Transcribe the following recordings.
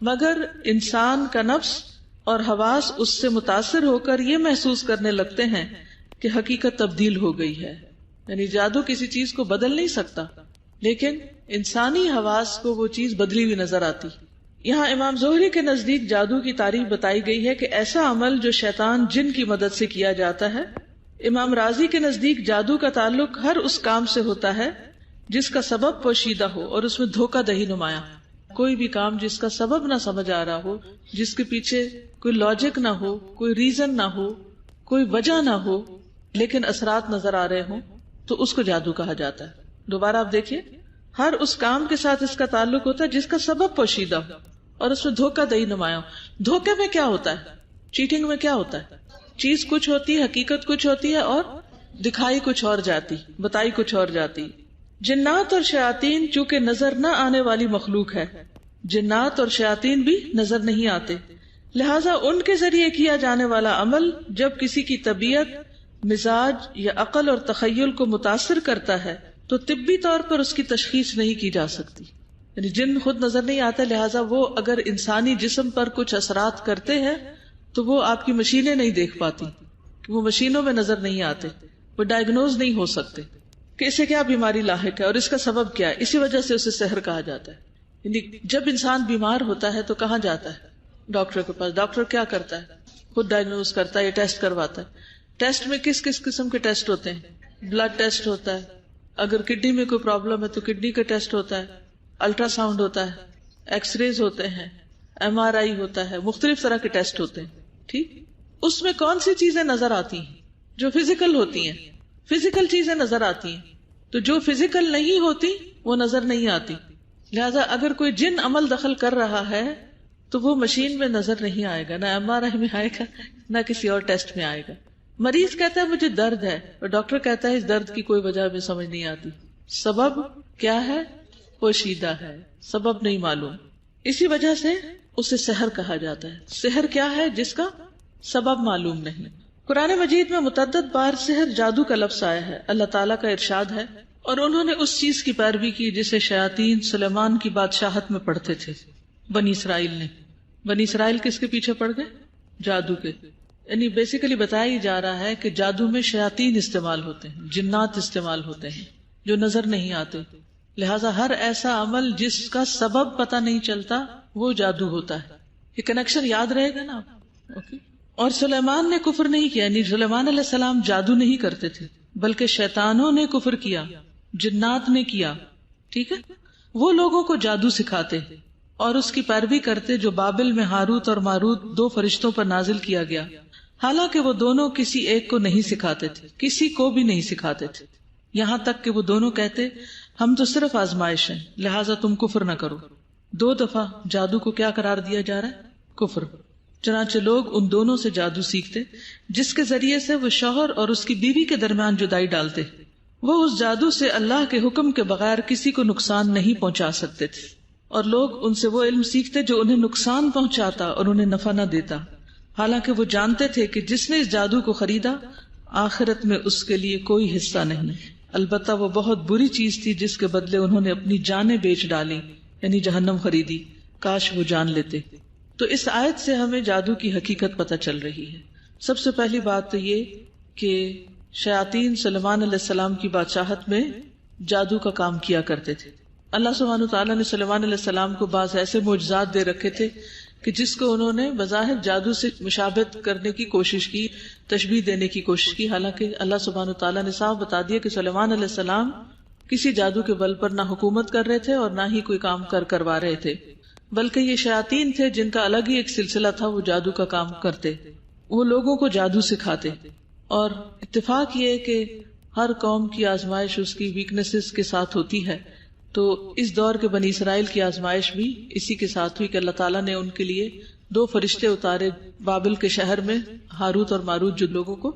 مگر انسان کا نفس اور حواس اس سے متاثر ہو کر یہ محسوس کرنے لگتے ہیں کہ حقیقت تبدیل ہو گئی ہے. یعنی جادو کسی چیز کو بدل نہیں سکتا، لیکن انسانی حواس کو وہ چیز بدلی ہوئی نظر آتی. یہاں امام زہری کے نزدیک جادو کی تعریف بتائی گئی ہے کہ ایسا عمل جو شیطان جن کی مدد سے کیا جاتا ہے. امام رازی کے نزدیک جادو کا تعلق ہر اس کام سے ہوتا ہے جس کا سبب پوشیدہ ہو اور اس میں دھوکہ دہی نمایاں. کوئی بھی کام جس کا سبب نہ سمجھ آ رہا ہو، جس کے پیچھے کوئی لاجک نہ ہو، کوئی ریزن نہ ہو، کوئی وجہ نہ ہو، لیکن اثرات نظر آ رہے ہوں، تو اس کو جادو کہا جاتا ہے. دوبارہ آپ دیکھیے، ہر اس کام کے ساتھ اس کا تعلق ہوتا ہے جس کا سبب پوشیدہ ہو اور اس میں دھوکہ دہی نمایاں ہو. دھوکے میں کیا ہوتا ہے؟ چیٹنگ میں کیا ہوتا ہے؟ چیز کچھ ہوتی ہے، حقیقت کچھ ہوتی ہے، اور دکھائی کچھ اور جاتی، بتائی کچھ اور جاتی. جنات اور شیاطین چونکہ نظر نہ آنے والی مخلوق ہے، جنات اور شیاطین بھی نظر نہیں آتے، لہذا ان کے ذریعے کیا جانے والا عمل جب کسی کی طبیعت، مزاج یا عقل اور تخیل کو متاثر کرتا ہے تو طبی طور پر اس کی تشخیص نہیں کی جا سکتی. یعنی جن خود نظر نہیں آتا، لہٰذا وہ اگر انسانی جسم پر کچھ اثرات کرتے ہیں تو وہ آپ کی مشینیں نہیں دیکھ پاتی، وہ مشینوں میں نظر نہیں آتے، وہ ڈائگنوز نہیں ہو سکتے کہ اسے کیا بیماری لاحق ہے اور اس کا سبب کیا ہے. اسی وجہ سے اسے سحر کہا جاتا ہے. یعنی جب انسان بیمار ہوتا ہے تو کہاں جاتا ہے؟ ڈاکٹر کے پاس. ڈاکٹر کیا کرتا ہے؟ خود ڈائگنوز کرتا ہے یا ٹیسٹ کرواتا ہے. ٹیسٹ میں کس کس قسم کے ٹیسٹ ہوتے ہیں؟ بلڈ ٹیسٹ ہوتا ہے، اگر کڈنی میں کوئی پرابلم ہے تو کڈنی کا ٹیسٹ ہوتا ہے، الٹرا ساؤنڈ ہوتا ہے، ایکس ریز ہوتے ہیں، MRI ہوتا ہے، مختلف طرح کے ٹیسٹ ہوتے ہیں. ٹھیک، اس میں کون سی چیزیں نظر آتی ہیں؟ جو فزیکل ہوتی ہیں، فزیکل چیزیں نظر آتی ہیں. تو جو فزیکل نہیں ہوتی وہ نظر نہیں آتی. لہذا اگر کوئی جن عمل دخل کر رہا ہے تو وہ مشین میں نظر نہیں آئے گا، نہ MRI میں آئے گا، نہ کسی اور ٹیسٹ میں آئے گا. مریض کہتا ہے مجھے درد ہے، اور ڈاکٹر کہتا ہے اس درد کی کوئی وجہ بھی سمجھ نہیں آتی. سبب کیا ہے؟ پوشیدہ ہے، سبب نہیں معلوم. اسی وجہ سے اسے سحر کہا جاتا ہے. سحر کیا ہے؟ جس کا سبب معلوم نہیں. قرآن مجید میں متعدد بار سحر، جادو کا لفظ آیا ہے. اللہ تعالیٰ کا ارشاد ہے، اور انہوں نے اس چیز کی پیروی کی جسے شیاطین سلیمان کی بادشاہت میں پڑھتے تھے. بنی اسرائیل نے. بنی اسرائیل کس کے پیچھے پڑ گئے؟ جادو کے. یعنی بیسیکلی بتایا جا رہا ہے کہ جادو میں شیاطین استعمال ہوتے ہیں، جنات استعمال ہوتے ہیں جو نظر نہیں آتے. لہٰذا ہر ایسا عمل جس کا سبب پتہ نہیں چلتا وہ جادو ہوتا ہے. یہ کنیکشن یاد رہے گا نا. اور سلیمان نے کفر نہیں کیا، یعنی سلیمان علیہ السلام جادو نہیں کرتے تھے، بلکہ شیطانوں نے کفر کیا، جنات نے کیا. ٹھیک ہے، وہ لوگوں کو جادو سکھاتے اور اس کی پیروی کرتے جو بابل میں ہاروت اور ماروت 2 فرشتوں پر نازل کیا گیا. حالانکہ وہ دونوں کسی ایک کو نہیں سکھاتے تھے، کسی کو بھی نہیں سکھاتے تھے، یہاں تک کہ وہ دونوں کہتے ہم تو صرف آزمائش ہیں، لہٰذا تم کفر نہ کرو. 2 دفعہ جادو کو کیا قرار دیا جا رہا ہے؟ کفر. چنانچہ لوگ ان دونوں سے جادو سیکھتے جس کے ذریعے سے وہ شوہر اور اس کی بیوی کے درمیان جدائی ڈالتے. وہ اس جادو سے اللہ کے حکم کے بغیر کسی کو نقصان نہیں پہنچا سکتے تھے، اور لوگ ان سے وہ علم سیکھتے جو انہیں نقصان پہنچاتا اور انہیں نفع نہ دیتا. حالانکہ وہ جانتے تھے کہ جس نے اس جادو کو خریدا آخرت میں اس کے لیے کوئی حصہ نہیں. البتہ وہ بہت بری چیز تھی جس کے بدلے انہوں نے اپنی جانیں بیچ ڈالی، یعنی جہنم خریدی. کاش وہ جان لیتے. تو اس آیت سے ہمیں جادو کی حقیقت پتہ چل رہی ہے. سب سے پہلی بات تو یہ کہ شیاطین سلیمان علیہ السلام کی بادشاہت میں جادو کا کام کیا کرتے تھے. اللہ سبحانہ وتعالیٰ نے سلیمان علیہ السلام کو بعض ایسے معجزات دے رکھے تھے کہ جس کو انہوں نے بظاہر جادو سے مشابہت کرنے کی کوشش کی، تشبیہ دینے کی کوشش کی. حالانکہ اللہ سبحانہ وتعالیٰ نے صاف بتا دیا کہ سلیمان علیہ السلام کسی جادو کے بل پر نہ حکومت کر رہے تھے اور نہ ہی کوئی کام کروا رہے تھے، بلکہ یہ شیاطین تھے جن کا الگ ہی ایک سلسلہ تھا. وہ جادو کا کام کرتے، وہ لوگوں کو جادو سکھاتے. اور اتفاق یہ کہ ہر قوم کی آزمائش اس کی ویکنیسز کے ساتھ ہوتی ہے. تو اس دور کے بنی اسرائیل کی آزمائش بھی اسی کے ساتھ ہوئی کہ اللہ تعالیٰ نے ان کے لیے 2 فرشتے اتارے بابل کے شہر میں، ہاروت اور ماروت، جو لوگوں کو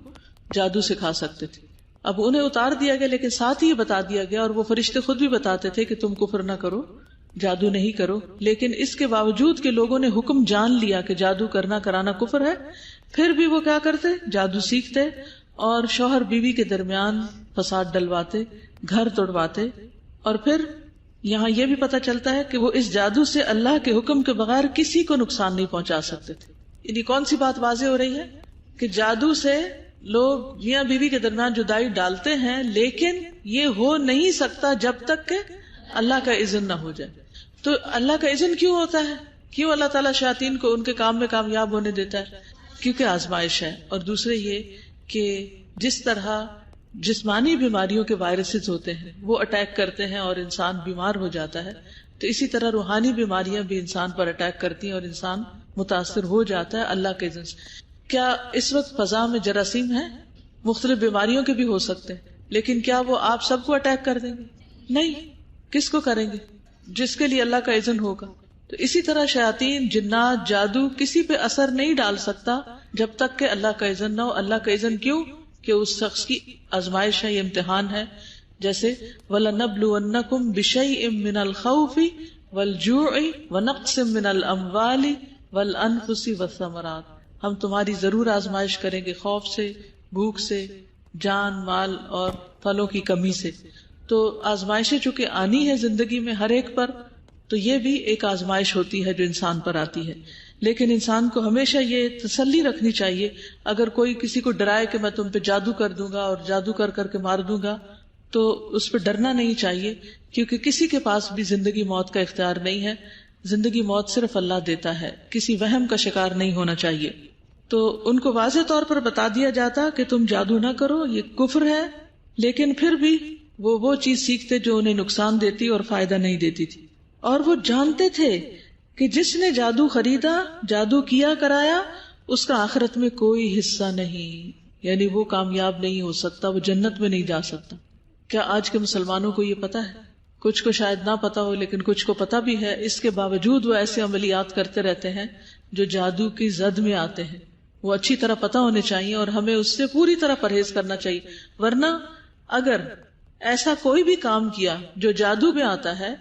جادو سکھا سکتے تھے. اب انہیں اتار دیا گیا، لیکن ساتھ ہی یہ بتا دیا گیا، اور وہ فرشتے خود بھی بتاتے تھے کہ تم کفر نہ کرو، جادو نہیں کرو. لیکن اس کے باوجود کہ لوگوں نے حکم جان لیا کہ جادو کرانا کفر ہے، پھر بھی وہ کیا کرتے؟ جادو سیکھتے اور شوہر بیوی کے درمیان فساد ڈلواتے، گھر توڑواتے، اور پھر یہاں یہ بھی پتہ چلتا ہے کہ وہ اس جادو سے اللہ کے حکم کے بغیر کسی کو نقصان نہیں پہنچا سکتے تھے. یعنی کون سی بات واضح ہو رہی ہے کہ جادو سے لوگ میاں بیوی کے درمیان جدائی ڈالتے ہیں، لیکن یہ ہو نہیں سکتا جب تک کہ اللہ کا اذن نہ ہو جائے. تو اللہ کا اذن کیوں ہوتا ہے؟ کیوں اللہ تعالیٰ شیاطین کو ان کے کام میں کامیاب ہونے دیتا ہے؟ کیونکہ آزمائش ہے. اور دوسرے یہ کہ جس طرح جسمانی بیماریوں کے وائرسز ہوتے ہیں وہ اٹیک کرتے ہیں اور انسان بیمار ہو جاتا ہے، تو اسی طرح روحانی بیماریاں بھی انسان پر اٹیک کرتی ہیں اور انسان متاثر ہو جاتا ہے اللہ کے اذن سے. کیا اس وقت فضا میں جراثیم ہیں؟ مختلف بیماریوں کے بھی ہو سکتے ہیں، لیکن کیا وہ آپ سب کو اٹیک کر دیں گے؟ نہیں. کس کو کریں گے؟ جس کے لیے اللہ کا اذن ہوگا. تو اسی طرح شیاطین، جنات، جادو کسی پہ اثر نہیں ڈال سکتا جب تک کہ اللہ کا اذن نہ ہو. اللہ کا اذن کیوں؟ کہ اس شخص کی آزمائش ہے، یہ امتحان ہے. جیسے وَلَنَبْلُوَنَّكُمْ بِشَيْءٍ مِّنَ الْخَوْفِ وَالْجُوعِ وَنَقْصٍ مِّنَ الْأَمْوَالِ وَالْأَنفُسِ وَالثَّمَرَاتِ. ہم تمہاری ضرور آزمائش کریں گے، خوف سے، بھوک سے، جان مال اور پھلوں کی کمی سے. تو آزمائشیں چونکہ آنی ہے زندگی میں ہر ایک پر، تو یہ بھی ایک آزمائش ہوتی ہے جو انسان پر آتی ہے. لیکن انسان کو ہمیشہ یہ تسلی رکھنی چاہیے، اگر کوئی کسی کو ڈرائے کہ میں تم پہ جادو کر دوں گا اور جادو کر کر کے مار دوں گا، تو اس پہ ڈرنا نہیں چاہیے، کیونکہ کسی کے پاس بھی زندگی موت کا اختیار نہیں ہے. زندگی موت صرف اللہ دیتا ہے، کسی وہم کا شکار نہیں ہونا چاہیے. تو ان کو واضح طور پر بتا دیا جاتا کہ تم جادو نہ کرو، یہ کفر ہے، لیکن پھر بھی وہ چیز سیکھتے جو انہیں نقصان دیتی اور فائدہ نہیں دیتی تھی. اور وہ جانتے تھے کہ جس نے جادو خریدا، جادو کیا کرایا، اس کا آخرت میں کوئی حصہ نہیں، یعنی وہ کامیاب نہیں ہو سکتا، وہ جنت میں نہیں جا سکتا. کیا آج کے مسلمانوں کو یہ پتا ہے؟ کچھ کو شاید نہ پتا ہو، لیکن کچھ کو پتا بھی ہے. اس کے باوجود وہ ایسے عملیات کرتے رہتے ہیں جو جادو کی زد میں آتے ہیں. وہ اچھی طرح پتا ہونے چاہیے اور ہمیں اس سے پوری طرح پرہیز کرنا چاہیے. ورنہ اگر ایسا کوئی بھی کام کیا جو جادو میں آتا ہے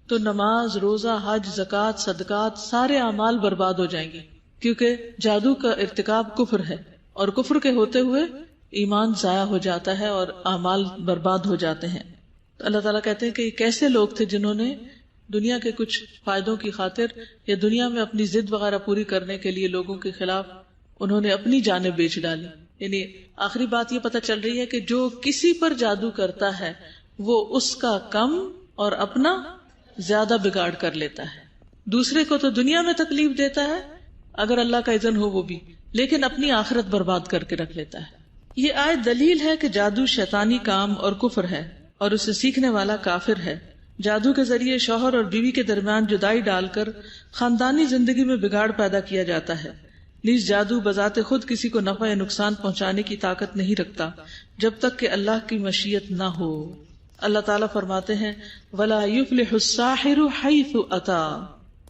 تو نماز، روزہ، حج، زکوٰۃ، صدقات، سارے اعمال برباد ہو جائیں گے، کیونکہ جادو کا ارتکاب کفر ہے، اور کفر کے ہوتے ہوئے ایمان ضائع ہو جاتا ہے اور اعمال برباد ہو جاتے ہیں. تو اللہ تعالیٰ کہتے ہیں کہ یہ کیسے لوگ تھے جنہوں نے دنیا کے کچھ فائدوں کی خاطر یا دنیا میں اپنی ضد وغیرہ پوری کرنے کے لیے لوگوں کے خلاف انہوں نے اپنی جانیں بیچ ڈالی. یعنی آخری بات یہ پتہ چل رہی ہے کہ جو کسی پر جادو کرتا ہے وہ اس کا کم اور اپنا زیادہ بگاڑ کر لیتا ہے. دوسرے کو تو دنیا میں تکلیف دیتا ہے اگر اللہ کا اذن ہو وہ بھی، لیکن اپنی آخرت برباد کر کے رکھ لیتا ہے. یہ آیت دلیل ہے کہ جادو شیطانی کام اور کفر ہے اور اسے سیکھنے والا کافر ہے. جادو کے ذریعے شوہر اور بیوی کے درمیان جدائی ڈال کر خاندانی زندگی میں بگاڑ پیدا کیا جاتا ہے. نیز جادو بذات خود کسی کو نفع یا نقصان پہنچانے کی طاقت نہیں رکھتا جب تک کہ اللہ کی مشیت نہ ہو. اللہ تعالیٰ فرماتے ہیں وَلَا يُفْلِحُ السَّاحِرُ حَيْثُ أَتَى.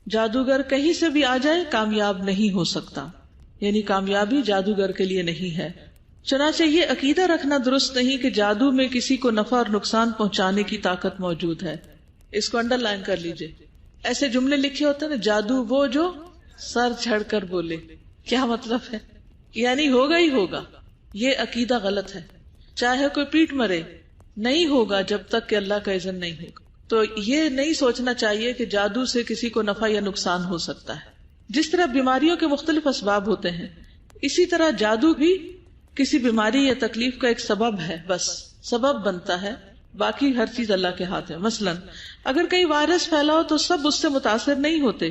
جادوگر کہیں سے بھی آ جائے کامیاب نہیں ہو سکتا، یعنی کامیابی جادوگر کے لیے نہیں ہے. چنانچہ یہ عقیدہ رکھنا درست نہیں کہ جادو میں کسی کو نفع اور نقصان پہنچانے کی طاقت موجود ہے. اس کو انڈر لائن کر لیجئے. ایسے جملے لکھے ہوتے ہیں نا، جادو وہ جو سر چڑھ کر بولے. کیا مطلب ہے؟ یعنی ہوگا ہی ہوگا. یہ عقیدہ غلط ہے. چاہے کوئی پیٹ مرے، نہیں ہوگا جب تک کہ اللہ کا اذن نہیں ہوگا. تو یہ نہیں سوچنا چاہیے کہ جادو سے کسی کو نفع یا نقصان ہو سکتا ہے. جس طرح بیماریوں کے مختلف اسباب ہوتے ہیں، اسی طرح جادو بھی کسی بیماری یا تکلیف کا ایک سبب ہے، بس سبب بنتا ہے، باقی ہر چیز اللہ کے ہاتھ ہے. مثلا اگر کئی وائرس پھیلا ہو تو سب اس سے متاثر نہیں ہوتے،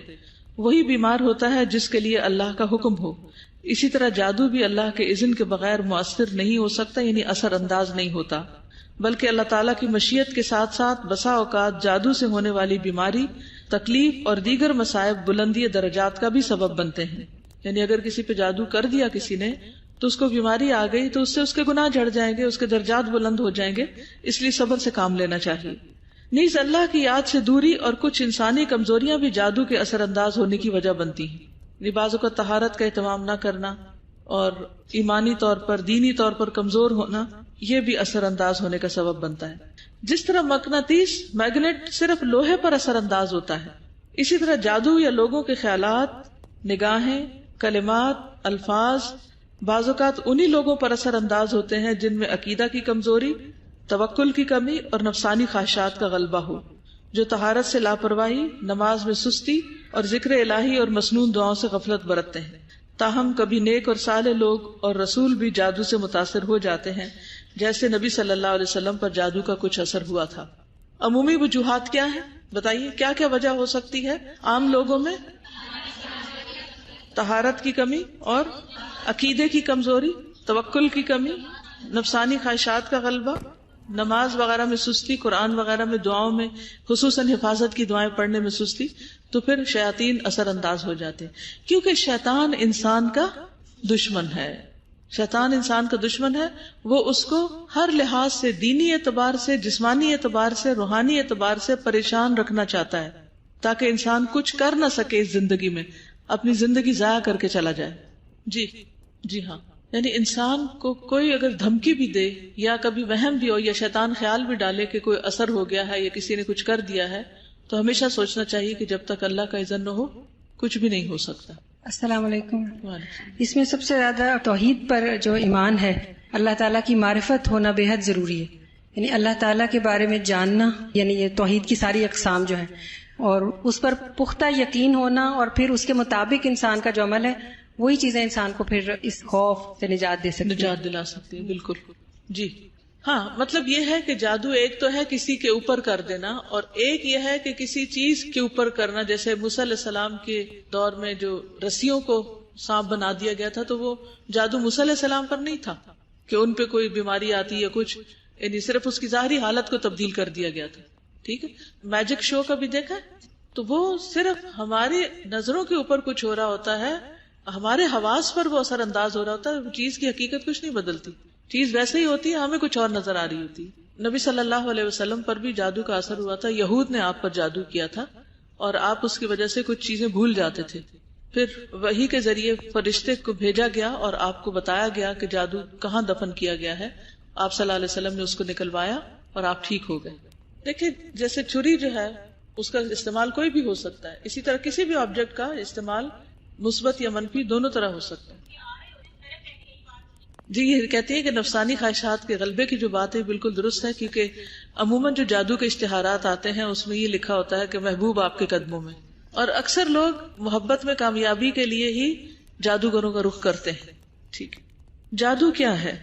وہی بیمار ہوتا ہے جس کے لیے اللہ کا حکم ہو. اسی طرح جادو بھی اللہ کے اذن کے بغیر مؤثر نہیں ہو سکتا، یعنی اثر انداز نہیں ہوتا، بلکہ اللہ تعالیٰ کی مشیت کے ساتھ ساتھ بسا اوقات جادو سے ہونے والی بیماری، تکلیف اور دیگر مصائب بلندی درجات کا بھی سبب بنتے ہیں. یعنی اگر کسی پہ جادو کر دیا کسی نے تو اس کو بیماری آ گئی تو اس سے اس کے گناہ جھڑ جائیں گے، اس کے درجات بلند ہو جائیں گے، اس لیے صبر سے کام لینا چاہیے. نیز اللہ کی یاد سے دوری اور کچھ انسانی کمزوریاں بھی جادو کے اثر انداز ہونے کی وجہ بنتی ہیں. بعضوں کا طہارت کا اہتمام نہ کرنا اور ایمانی طور پر، دینی طور پر کمزور ہونا، یہ بھی اثر انداز ہونے کا سبب بنتا ہے. جس طرح مقناطیس، میگنیٹ صرف لوہے پر اثر انداز ہوتا ہے، اسی طرح جادو یا لوگوں کے خیالات، نگاہیں، کلمات، الفاظ بعض اوقات انہی لوگوں پر اثر انداز ہوتے ہیں جن میں عقیدہ کی کمزوری، توکل کی کمی اور نفسانی خواہشات کا غلبہ ہو. جو طہارت سے لاپرواہی، نماز میں سستی اور ذکر الہی اور مسنون دعاؤں سے غفلت برتتے ہیں. تاہم کبھی نیک اور صالح لوگ اور رسول بھی جادو سے متاثر ہو جاتے ہیں، جیسے نبی صلی اللہ علیہ وسلم پر جادو کا کچھ اثر ہوا تھا. عمومی وجوہات کیا ہیں؟ بتائیے کیا کیا وجہ ہو سکتی ہے عام لوگوں میں؟ طہارت کی کمی اور عقیدے کی کمزوری، توکل کی کمی، نفسانی خواہشات کا غلبہ، نماز وغیرہ میں سستی، قرآن وغیرہ میں دعاؤں میں خصوصاً حفاظت کی دعائیں پڑھنے میں سستی. تو پھر شیاطین اثر انداز ہو جاتے ہیں، کیونکہ شیطان انسان کا دشمن ہے. شیطان انسان کا دشمن ہے، وہ اس کو ہر لحاظ سے، دینی اعتبار سے، جسمانی اعتبار سے، روحانی اعتبار سے پریشان رکھنا چاہتا ہے، تاکہ انسان کچھ کر نہ سکے اس زندگی میں، اپنی زندگی ضائع کر کے چلا جائے. جی ہاں، یعنی انسان کو کوئی اگر دھمکی بھی دے یا کبھی وہم بھی ہو یا شیطان خیال بھی ڈالے کہ کوئی اثر ہو گیا ہے یا کسی نے کچھ کر دیا ہے، تو ہمیشہ سوچنا چاہیے کہ جب تک اللہ کا اذن نہ ہو کچھ بھی نہیں ہو سکتا. السلام علیکم. اس میں سب سے زیادہ توحید پر جو ایمان ہے، اللہ تعالیٰ کی معرفت ہونا بے حد ضروری ہے. یعنی اللہ تعالیٰ کے بارے میں جاننا، یعنی یہ توحید کی ساری اقسام جو ہیں، اور اس پر پختہ یقین ہونا، اور پھر اس کے مطابق انسان کا جو عمل ہے، وہی چیزیں انسان کو پھر اس خوف سے نجات دے سکتی، نجات دلا سکتی ہے. بالکل. جی ہاں، مطلب یہ ہے کہ جادو ایک تو ہے کسی کے اوپر کر دینا، اور ایک یہ ہے کہ کسی چیز کے اوپر کرنا. جیسے موسیٰ علیہ السلام کے دور میں جو رسیوں کو سانپ بنا دیا گیا تھا، تو وہ جادو موسیٰ علیہ السلام پر نہیں تھا کہ ان پہ کوئی بیماری آتی یا کچھ، یعنی صرف اس کی ظاہری حالت کو تبدیل کر دیا گیا تھا. ٹھیک ہے. میجک شو کا بھی دیکھا تو وہ صرف ہماری نظروں کے اوپر کچھ ہو رہا ہوتا ہے، ہمارے حواس پر وہ اثر انداز ہو رہا ہوتا ہے، چیز کی حقیقت کچھ نہیں بدلتی، چیز ویسے ہی ہوتی ہے، ہمیں کچھ اور نظر آ رہی ہوتی. نبی صلی اللہ علیہ وسلم پر بھی جادو کا اثر ہوا تھا. یہود نے آپ پر جادو کیا تھا اور آپ اس کی وجہ سے کچھ چیزیں بھول جاتے تھے. پھر وحی کے ذریعے فرشتے کو بھیجا گیا اور آپ کو بتایا گیا کہ جادو کہاں دفن کیا گیا ہے. آپ صلی اللہ علیہ وسلم نے اس کو نکلوایا اور آپ ٹھیک ہو گئے. دیکھیں جیسے چھری جو ہے اس کا استعمال کوئی بھی ہو سکتا ہے، اسی طرح کسی بھی آبجیکٹ کا استعمال مثبت یا منفی دونوں طرح ہو سکتا ہے. جی یہ کہتی ہے کہ نفسانی خواہشات کے غلبے کی جو بات ہے بالکل درست ہے، کیونکہ عموماً جو جادو کے اشتہارات آتے ہیں اس میں یہ لکھا ہوتا ہے کہ محبوب آپ کے قدموں میں، اور اکثر لوگ محبت میں کامیابی کے لیے ہی جادوگروں کا رخ کرتے ہیں. ٹھیک ہے. جادو کیا ہے؟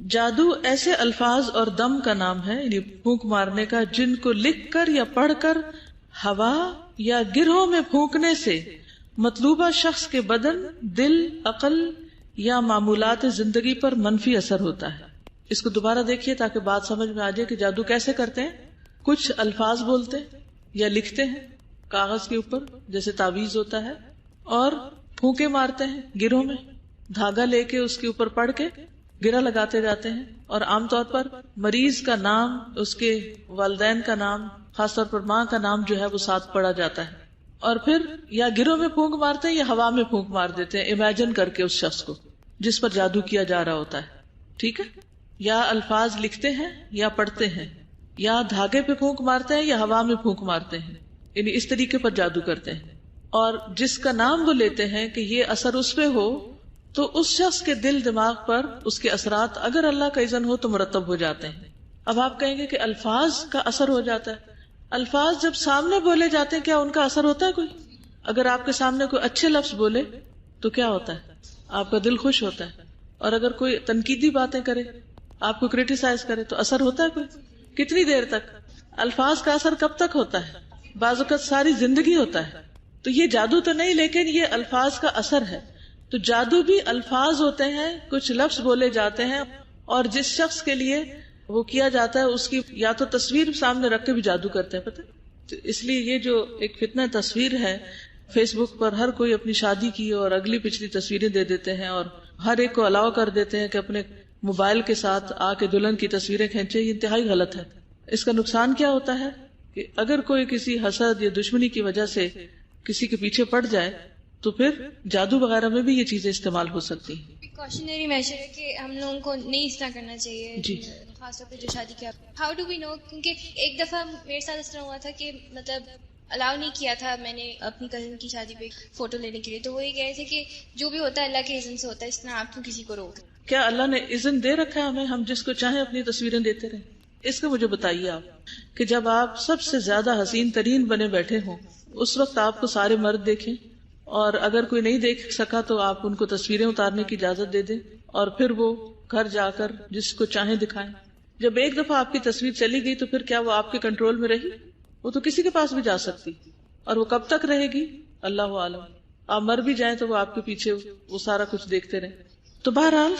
جادو ایسے الفاظ اور دم کا نام ہے، یعنی پھونک مارنے کا، جن کو لکھ کر یا پڑھ کر ہوا یا گروہ میں پھونکنے سے مطلوبہ شخص کے بدن، دل، عقل یا معمولات زندگی پر منفی اثر ہوتا ہے. اس کو دوبارہ دیکھیے تاکہ بات سمجھ میں آ جائے کہ جادو کیسے کرتے ہیں. کچھ الفاظ بولتے یا لکھتے ہیں کاغذ کے اوپر جیسے تعویذ ہوتا ہے، اور پھونکے مارتے ہیں گروہ میں، دھاگا لے کے اس کے اوپر پڑھ کے گرہ لگاتے جاتے ہیں، اور عام طور پر مریض کا نام، اس کے والدین کا نام، خاص طور پر ماں کا نام جو ہے وہ ساتھ پڑا جاتا ہے. اور پھر یا گروہ میں پھونک مارتے ہیں یا ہوا میں پھونک مار دیتے ہیں امیجن کر کے اس شخص کو جس پر جادو کیا جا رہا ہوتا ہے. ٹھیک ہے. یا الفاظ لکھتے ہیں یا پڑھتے ہیں، یا دھاگے پہ پھونک مارتے ہیں یا ہوا میں پھونک مارتے ہیں، یعنی اس طریقے پر جادو کرتے ہیں. اور جس کا نام وہ لیتے ہیں کہ یہ اثر اس پہ ہو، تو اس شخص کے دل دماغ پر اس کے اثرات اگر اللہ کا اذن ہو تو مرتب ہو جاتے ہیں. اب آپ کہیں گے کہ الفاظ کا اثر ہو جاتا ہے. الفاظ جب سامنے بولے جاتے ہیں کیا ان کا اثر ہوتا ہے کوئی؟ اگر آپ کے سامنے کوئی اچھے لفظ بولے تو کیا ہوتا ہے؟ آپ کا دل خوش ہوتا ہے. اور اگر کوئی تنقیدی باتیں کرے، آپ کو کریٹیسائز کرے، تو اثر ہوتا ہے کوئی؟ کتنی دیر تک؟ الفاظ کا اثر کب تک ہوتا ہے؟ بعض اوقات ساری زندگی ہوتا ہے. تو یہ جادو تو نہیں، لیکن یہ الفاظ کا اثر ہے. تو جادو بھی الفاظ ہوتے ہیں، کچھ لفظ بولے جاتے ہیں، اور جس شخص کے لیے وہ کیا جاتا ہے اس کی یا تو تصویر سامنے رکھ کے بھی جادو کرتے ہیں. پتہ؟ تو اس لیے یہ جو ایک فتنہ تصویر ہے، فیس بک پر ہر کوئی اپنی شادی کی اور اگلی پچھلی تصویریں دے دیتے ہیں، اور ہر ایک کو الاؤ کر دیتے ہیں کہ اپنے موبائل کے ساتھ آ کے دلہن کی تصویریں کھینچے. یہ انتہائی غلط ہے. اس کا نقصان کیا ہوتا ہے کہ اگر کوئی کسی حسد یا دشمنی کی وجہ سے کسی کے پیچھے پڑ جائے تو پھر جادو وغیرہ میں بھی یہ چیزیں استعمال ہو سکتی ہیں. کوشنری میشر ہے کہ ہم لوگوں کو نہیں اس طرح کرنا چاہیے. جی. خاص طور پہ جو شادی کیا، ہاؤ ڈو وی نو؟ کیونکہ ایک دفعہ میرے ساتھ اس طرح ہوا تھا کہ مطلب الاؤ نہیں کیا تھا میں نے اپنی کزن کی شادی پہ فوٹو لینے کے لیے. تو وہ یہ کہہ رہے تھے کہ جو بھی ہوتا ہے اللہ کے اذن سے ہوتا ہے، اس طرح آپ کیوں کسی کو روک؟ کیا اللہ نے اذن دے رکھا ہے ہمیں؟ ہم جس کو چاہیں اپنی تصویریں دیتے رہیں. اس کا مجھے بتائیے آپ کہ جب آپ سب سے زیادہ حسین ترین بنے بیٹھے ہوں اس وقت آپ کو سارے مرد دیکھیں اور اگر کوئی نہیں دیکھ سکا تو آپ ان کو تصویریں اتارنے کی اجازت دے دیں اور پھر وہ گھر جا کر جس کو چاہیں دکھائیں. جب ایک دفعہ آپ کی تصویر چلی گئی تو پھر کیا وہ آپ کے کنٹرول میں رہی؟ وہ تو کسی کے پاس بھی جا سکتی اور وہ کب تک رہے گی اللہ عالم. آپ مر بھی جائیں تو وہ آپ کے پیچھے وہ سارا کچھ دیکھتے رہیں. تو بہرحال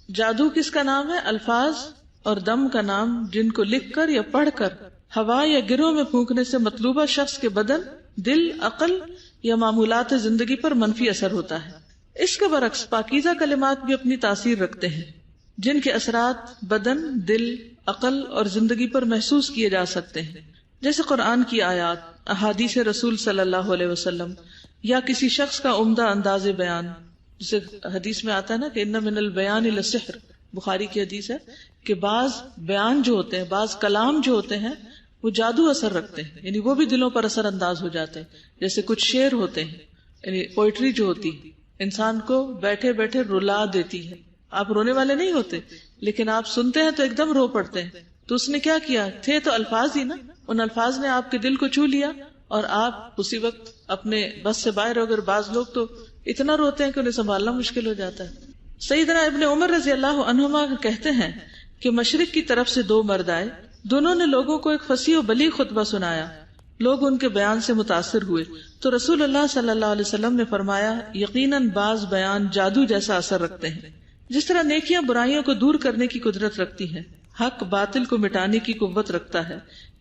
جادو کس کا نام ہے؟ الفاظ اور دم کا نام جن کو لکھ کر یا پڑھ کر ہوا یا گروہ میں پھونکنے سے مطلوبہ شخص کے بدن، دل، عقل یا معمولات زندگی پر منفی اثر ہوتا ہے. اس کے برعکس پاکیزہ کلمات بھی اپنی تاثیر رکھتے ہیں جن کے اثرات بدن، دل، عقل اور زندگی پر محسوس کیے جا سکتے ہیں، جیسے قرآن کی آیات، احادیث رسول صلی اللہ علیہ وسلم یا کسی شخص کا عمدہ انداز بیان. جسے حدیث میں آتا ہے نا کہ ان من البیان لسحر، بخاری کی حدیث ہے کہ بعض بیان جو ہوتے ہیں، بعض کلام جو ہوتے ہیں وہ جادو اثر رکھتے ہیں، یعنی وہ بھی دلوں پر اثر انداز ہو جاتے ہیں. جیسے کچھ شعر ہوتے ہیں، یعنی پوئٹری جو ہوتی انسان کو بیٹھے بیٹھے رلا دیتی ہے. آپ رونے والے نہیں ہوتے لیکن آپ سنتے ہیں تو ایک دم رو پڑتے ہیں. تو اس نے کیا کیا؟ تھے تو الفاظ ہی نا، ان الفاظ نے آپ کے دل کو چھو لیا اور آپ اسی وقت اپنے بس سے باہر ہو گئے. بعض لوگ تو اتنا روتے ہیں کہ انہیں سنبھالنا مشکل ہو جاتا ہے. سیدنا ابن عمر رضی اللہ عنہما کہتے ہیں کہ مشرق کی طرف سے 2 مرد آئے، دونوں نے لوگوں کو ایک فصیح و بلیغ خطبہ سنایا. لوگ ان کے بیان سے متاثر ہوئے تو رسول اللہ صلی اللہ علیہ وسلم نے فرمایا یقیناً بعض بیان جادو جیسا اثر رکھتے ہیں. جس طرح نیکیاں برائیوں کو دور کرنے کی قدرت رکھتی ہیں، حق باطل کو مٹانے کی قوت رکھتا ہے،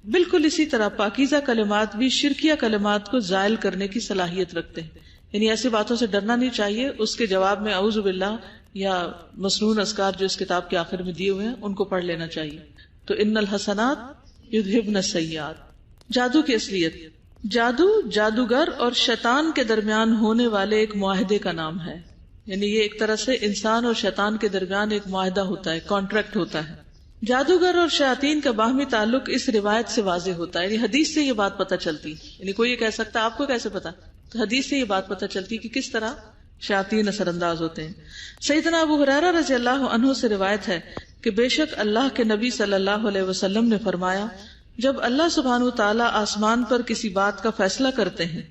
بالکل اسی طرح پاکیزہ کلمات بھی شرکیہ کلمات کو زائل کرنے کی صلاحیت رکھتے ہیں. یعنی ایسی باتوں سے ڈرنا نہیں چاہیے. اس کے جواب میں اعوذ باللہ یا مسنون اذکار جو اس کتاب کے آخر میں دیے ہوئے ہیں ان کو پڑھ لینا چاہیے. تو ان الحسنات یذہبن السیئات. جادو کی اصلیت. جادو جادوگر اور شیطان کے درمیان ہونے والے ایک معاہدے کا نام ہے. یعنی یہ ایک طرح سے انسان اور شیطان کے درمیان ایک معاہدہ ہوتا ہے، کانٹریکٹ ہوتا ہے. جادوگر اور شیاطین کا باہمی تعلق اس روایت سے واضح ہوتا ہے. یعنی حدیث سے یہ بات پتہ چلتی. یعنی کوئی یہ کہہ سکتا ہے آپ کو کیسے پتا؟ تو حدیث سے یہ بات پتہ چلتی کہ کس طرح شیاطین اثر انداز ہوتے ہیں. سیدنا ابو ہریرہ رضی اللہ عنہ سے روایت ہے کہ بے شک اللہ کے نبی صلی اللہ علیہ وسلم نے فرمایا جب اللہ سبحانہ تعالیٰ آسمان پر کسی بات کا فیصلہ کرتے ہیں،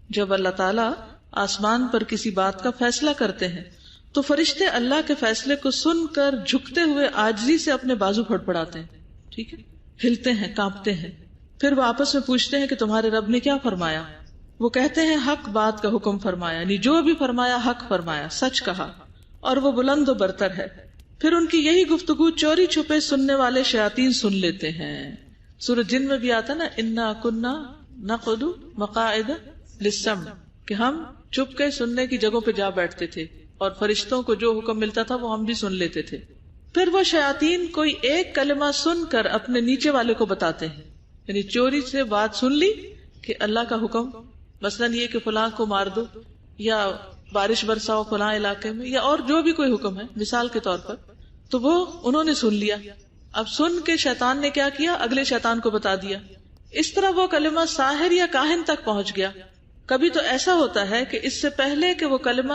جب اللہ تعالیٰ آسمان پر کسی بات کا فیصلہ کرتے ہیں تو فرشتے اللہ کے فیصلے کو سن کر جھکتے ہوئے عاجزی سے اپنے بازو پھڑپڑاتے ہیں. ٹھیک ہے، ہلتے ہیں، کانپتے ہیں. پھر وہ آپس میں پوچھتے ہیں کہ تمہارے رب نے کیا فرمایا؟ وہ کہتے ہیں حق بات کا حکم فرمایا، یعنی جو بھی فرمایا حق فرمایا، سچ کہا، اور وہ بلند و برتر ہے. پھر ان کی یہی گفتگو چوری چھپے سننے والے شیاطین سن لیتے ہیں. سورۃ جن میں بھی آتا نا انا کنا نقعد مقاعد للسمع، کہ ہم چھپ کے سننے کی جگہوں پہ جا بیٹھتے تھے اور فرشتوں کو جو حکم ملتا تھا وہ ہم بھی سن لیتے تھے. پھر وہ شیاطین کوئی ایک کلمہ سن کر اپنے نیچے والے کو بتاتے ہیں. یعنی چوری سے بات سن لی کہ اللہ کا حکم، مثلاً یہ کہ فلاں کو مار دو یا بارش برساؤ فلاں علاقے میں، یا اور جو بھی کوئی حکم ہے مثال کے طور پر، تو وہ انہوں نے سن لیا. اب سن کے شیطان نے کیا کیا؟ اگلے شیطان کو بتا دیا. اس طرح وہ کلمہ ساحر یا کاہن تک پہنچ گیا. کبھی تو ایسا ہوتا ہے کہ اس سے پہلے کہ وہ کلمہ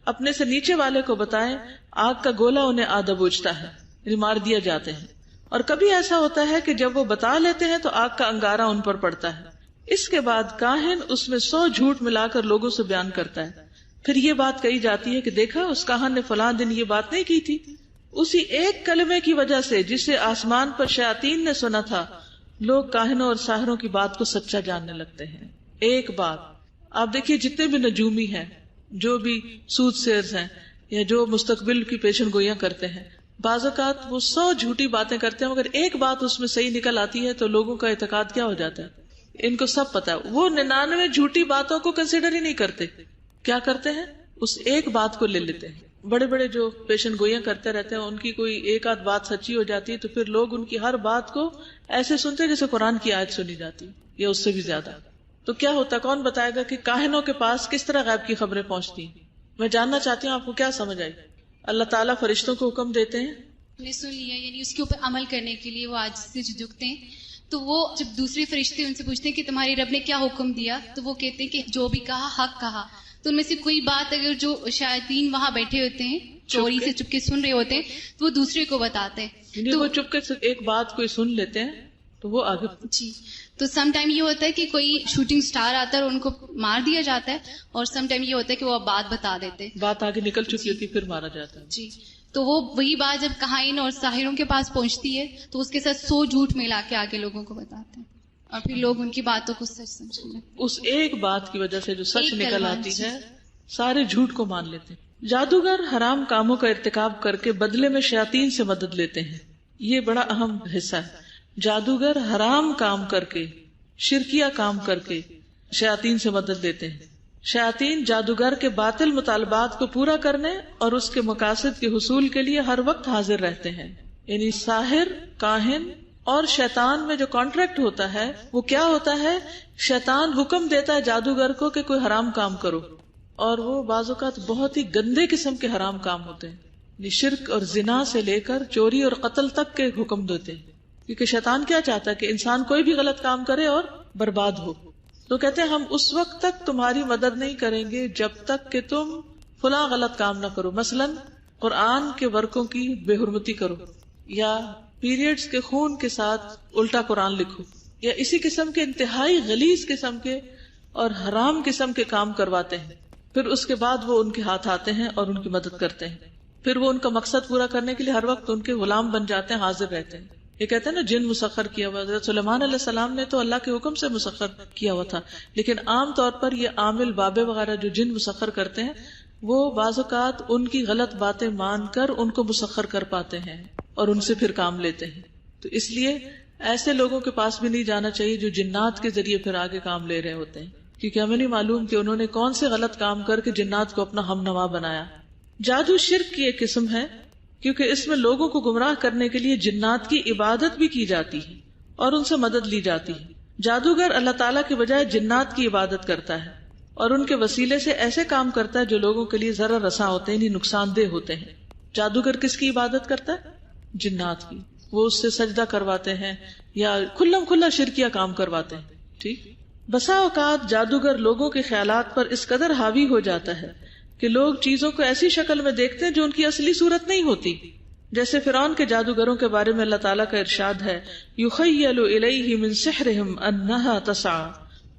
اپنے سے نیچے والے کو بتائیں آگ کا گولا انہیں آ دبوچتا ہے، یعنی مار دیا جاتے ہیں. اور کبھی ایسا ہوتا ہے کہ جب وہ بتا لیتے ہیں تو آگ کا انگارہ ان پر پڑتا ہے. اس کے بعد کاہن اس میں 100 جھوٹ ملا کر لوگوں سے بیان کرتا ہے. پھر یہ بات کہی جاتی ہے کہ دیکھا اس کاہن نے فلاں دن یہ بات نہیں کی تھی. اسی ایک کلمے کی وجہ سے جسے آسمان پر شیاطین نے سنا تھا، لوگ کاہنوں اور ساحروں کی بات کو سچا جاننے لگتے ہیں. ایک بات آپ دیکھیے، جتنے بھی نجومی ہیں، جو بھی سود سیرز ہیں، یا جو مستقبل کی پیشن گوئیاں کرتے ہیں، بعض اوقات وہ 100 جھوٹی باتیں کرتے ہیں مگر ایک بات اس میں صحیح نکل آتی ہے تو لوگوں کا اعتقاد کیا ہو جاتا ہے. ان کو سب پتا ہے. وہ 99 جھوٹی باتوں کو کنسیڈر ہی نہیں کرتے. کیا کرتے ہیں؟ اس ایک بات کو لے لیتے ہیں. بڑے بڑے جو پیشن گوئیاں کرتے رہتے ہیں، ان کی کوئی ایک آدھ بات سچی ہو جاتی ہے تو پھر لوگ ان کی ہر بات کو ایسے سنتے جیسے قرآن کی آیت سنی جاتی یا اس سے بھی زیادہ. تو کیا ہوتا ہے؟ کون بتائے گا کہ کاہنوں کے پاس کس طرح غیب کی خبریں پہنچتی ہیں؟ میں جاننا چاہتی ہوں آپ کو کیا سمجھ آئی. اللہ تعالیٰ فرشتوں کو حکم دیتے ہیں، نے سن لیا، یعنی اس کے اوپر عمل کرنے کے لیے وہ آج سے جھکتے ہیں. تو وہ جب دوسرے فرشتے ان سے پوچھتے ہیں کہ تمہارے رب نے کیا حکم دیا، تو وہ کہتے ہیں کہ جو بھی کہا حق کہا. تو ان میں سے کوئی بات اگر جو شیاطین وہاں بیٹھے ہوتے ہیں چوری سے چپ کے سن رہے ہوتے ہیں تو وہ دوسرے کو بتاتے ہیں. تو وہ چپ کے ایک بات کوئی سن لیتے ہیں تو وہ آگے. جی. تو سم ٹائم یہ ہوتا ہے کہ کوئی شوٹنگ سٹار آتا ہے اور ان کو مار دیا جاتا ہے, اور سم ٹائم یہ ہوتا ہے کہ وہ بات بتا دیتے ہیں, بات آگے نکل چکی ہوتی پھر مارا جاتا ہے. جی. تو وہ وہی بات جب کہائن اور ساحروں کے پاس پہنچتی ہے تو اس کے ساتھ 100 جھوٹ ملا کے آگے لوگوں کو بتاتے ہیں, اور پھر لوگ ان کی باتوں کو سچ سمجھتے ہیں. اس ایک بات کی وجہ سے جو سچ نکل آتی ہے سارے جھوٹ کو مان لیتے ہیں. جادوگر حرام کاموں کا ارتکاب کر کے بدلے میں شیاطین سے مدد لیتے ہیں. یہ بڑا اہم حصہ ہے. جادوگر حرام کام کر کے, شرکیہ کام کر کے شیاطین سے مدد لیتے ہیں. شیاطین جادوگر کے باطل مطالبات کو پورا کرنے اور اس کے مقاصد کے حصول کے لیے ہر وقت حاضر رہتے ہیں. یعنی ساحر, کاہن اور شیطان میں جو کانٹریکٹ ہوتا ہے وہ کیا ہوتا ہے؟ شیطان حکم دیتا ہے جادوگر کو کہ کوئی حرام کام کرو, اور وہ بعض اوقات بہت ہی گندے قسم کے حرام کام ہوتے ہیں. یعنی شرک اور زنا سے لے کر چوری اور قتل تک کے حکم دیتے ہیں, کیونکہ شیطان کیا چاہتا ہے کہ انسان کوئی بھی غلط کام کرے اور برباد ہو. تو کہتے ہیں ہم اس وقت تک تمہاری مدد نہیں کریں گے جب تک کہ تم فلاں غلط کام نہ کرو. مثلا قرآن کے ورقوں کی بے حرمتی کرو, یا پیریڈز کے خون کے ساتھ الٹا قرآن لکھو, یا اسی قسم کے انتہائی غلیظ قسم کے اور حرام قسم کے کام کرواتے ہیں. پھر اس کے بعد وہ ان کے ہاتھ آتے ہیں اور ان کی مدد کرتے ہیں. پھر وہ ان کا مقصد پورا کرنے کے لیے ہر وقت ان کے غلام بن جاتے ہیں, حاضر رہتے ہیں. یہ کہتے ہیں نا جن مسخر کیا ہوا. حضرت سلیمان علیہ السلام نے تو اللہ کے حکم سے مسخر کیا ہوا تھا, لیکن عام طور پر یہ عامل بابے وغیرہ جو جن مسخر کرتے ہیں وہ بعض اوقات ان کی غلط باتیں مان کر ان کو مسخر کر پاتے ہیں اور ان سے پھر کام لیتے ہیں. تو اس لیے ایسے لوگوں کے پاس بھی نہیں جانا چاہیے جو جنات کے ذریعے پھر آگے کام لے رہے ہوتے ہیں, کیونکہ ہمیں نہیں معلوم کہ انہوں نے کون سے غلط کام کر کے جنات کو اپنا ہم نوا بنایا. جادو شرک کی ایک قسم ہے, کیونکہ اس میں لوگوں کو گمراہ کرنے کے لیے جنات کی عبادت بھی کی جاتی ہے اور ان سے مدد لی جاتی ہے. جادوگر اللہ تعالیٰ کے بجائے جنات کی عبادت کرتا ہے اور ان کے وسیلے سے ایسے کام کرتا ہے جو لوگوں کے لیے ضرر رساں ہوتے ہیں, یعنی نقصان دہ ہوتے ہیں. جادوگر کس کی عبادت کرتا ہے؟ جنات کی. وہ اس سے سجدہ کرواتے ہیں یا کھلم کھلا شرکیہ کام کرواتے ہیں. ٹھیک. بسا اوقات جادوگر لوگوں کے خیالات پر اس قدر حاوی ہو جاتا ہے کہ لوگ چیزوں کو ایسی شکل میں دیکھتے ہیں جو ان کی اصلی صورت نہیں ہوتی. جیسے فرعون کے جادوگروں کے بارے میں اللہ تعالیٰ کا ارشاد ہے, یخیل الیہ من سحرہم انہا تسعی.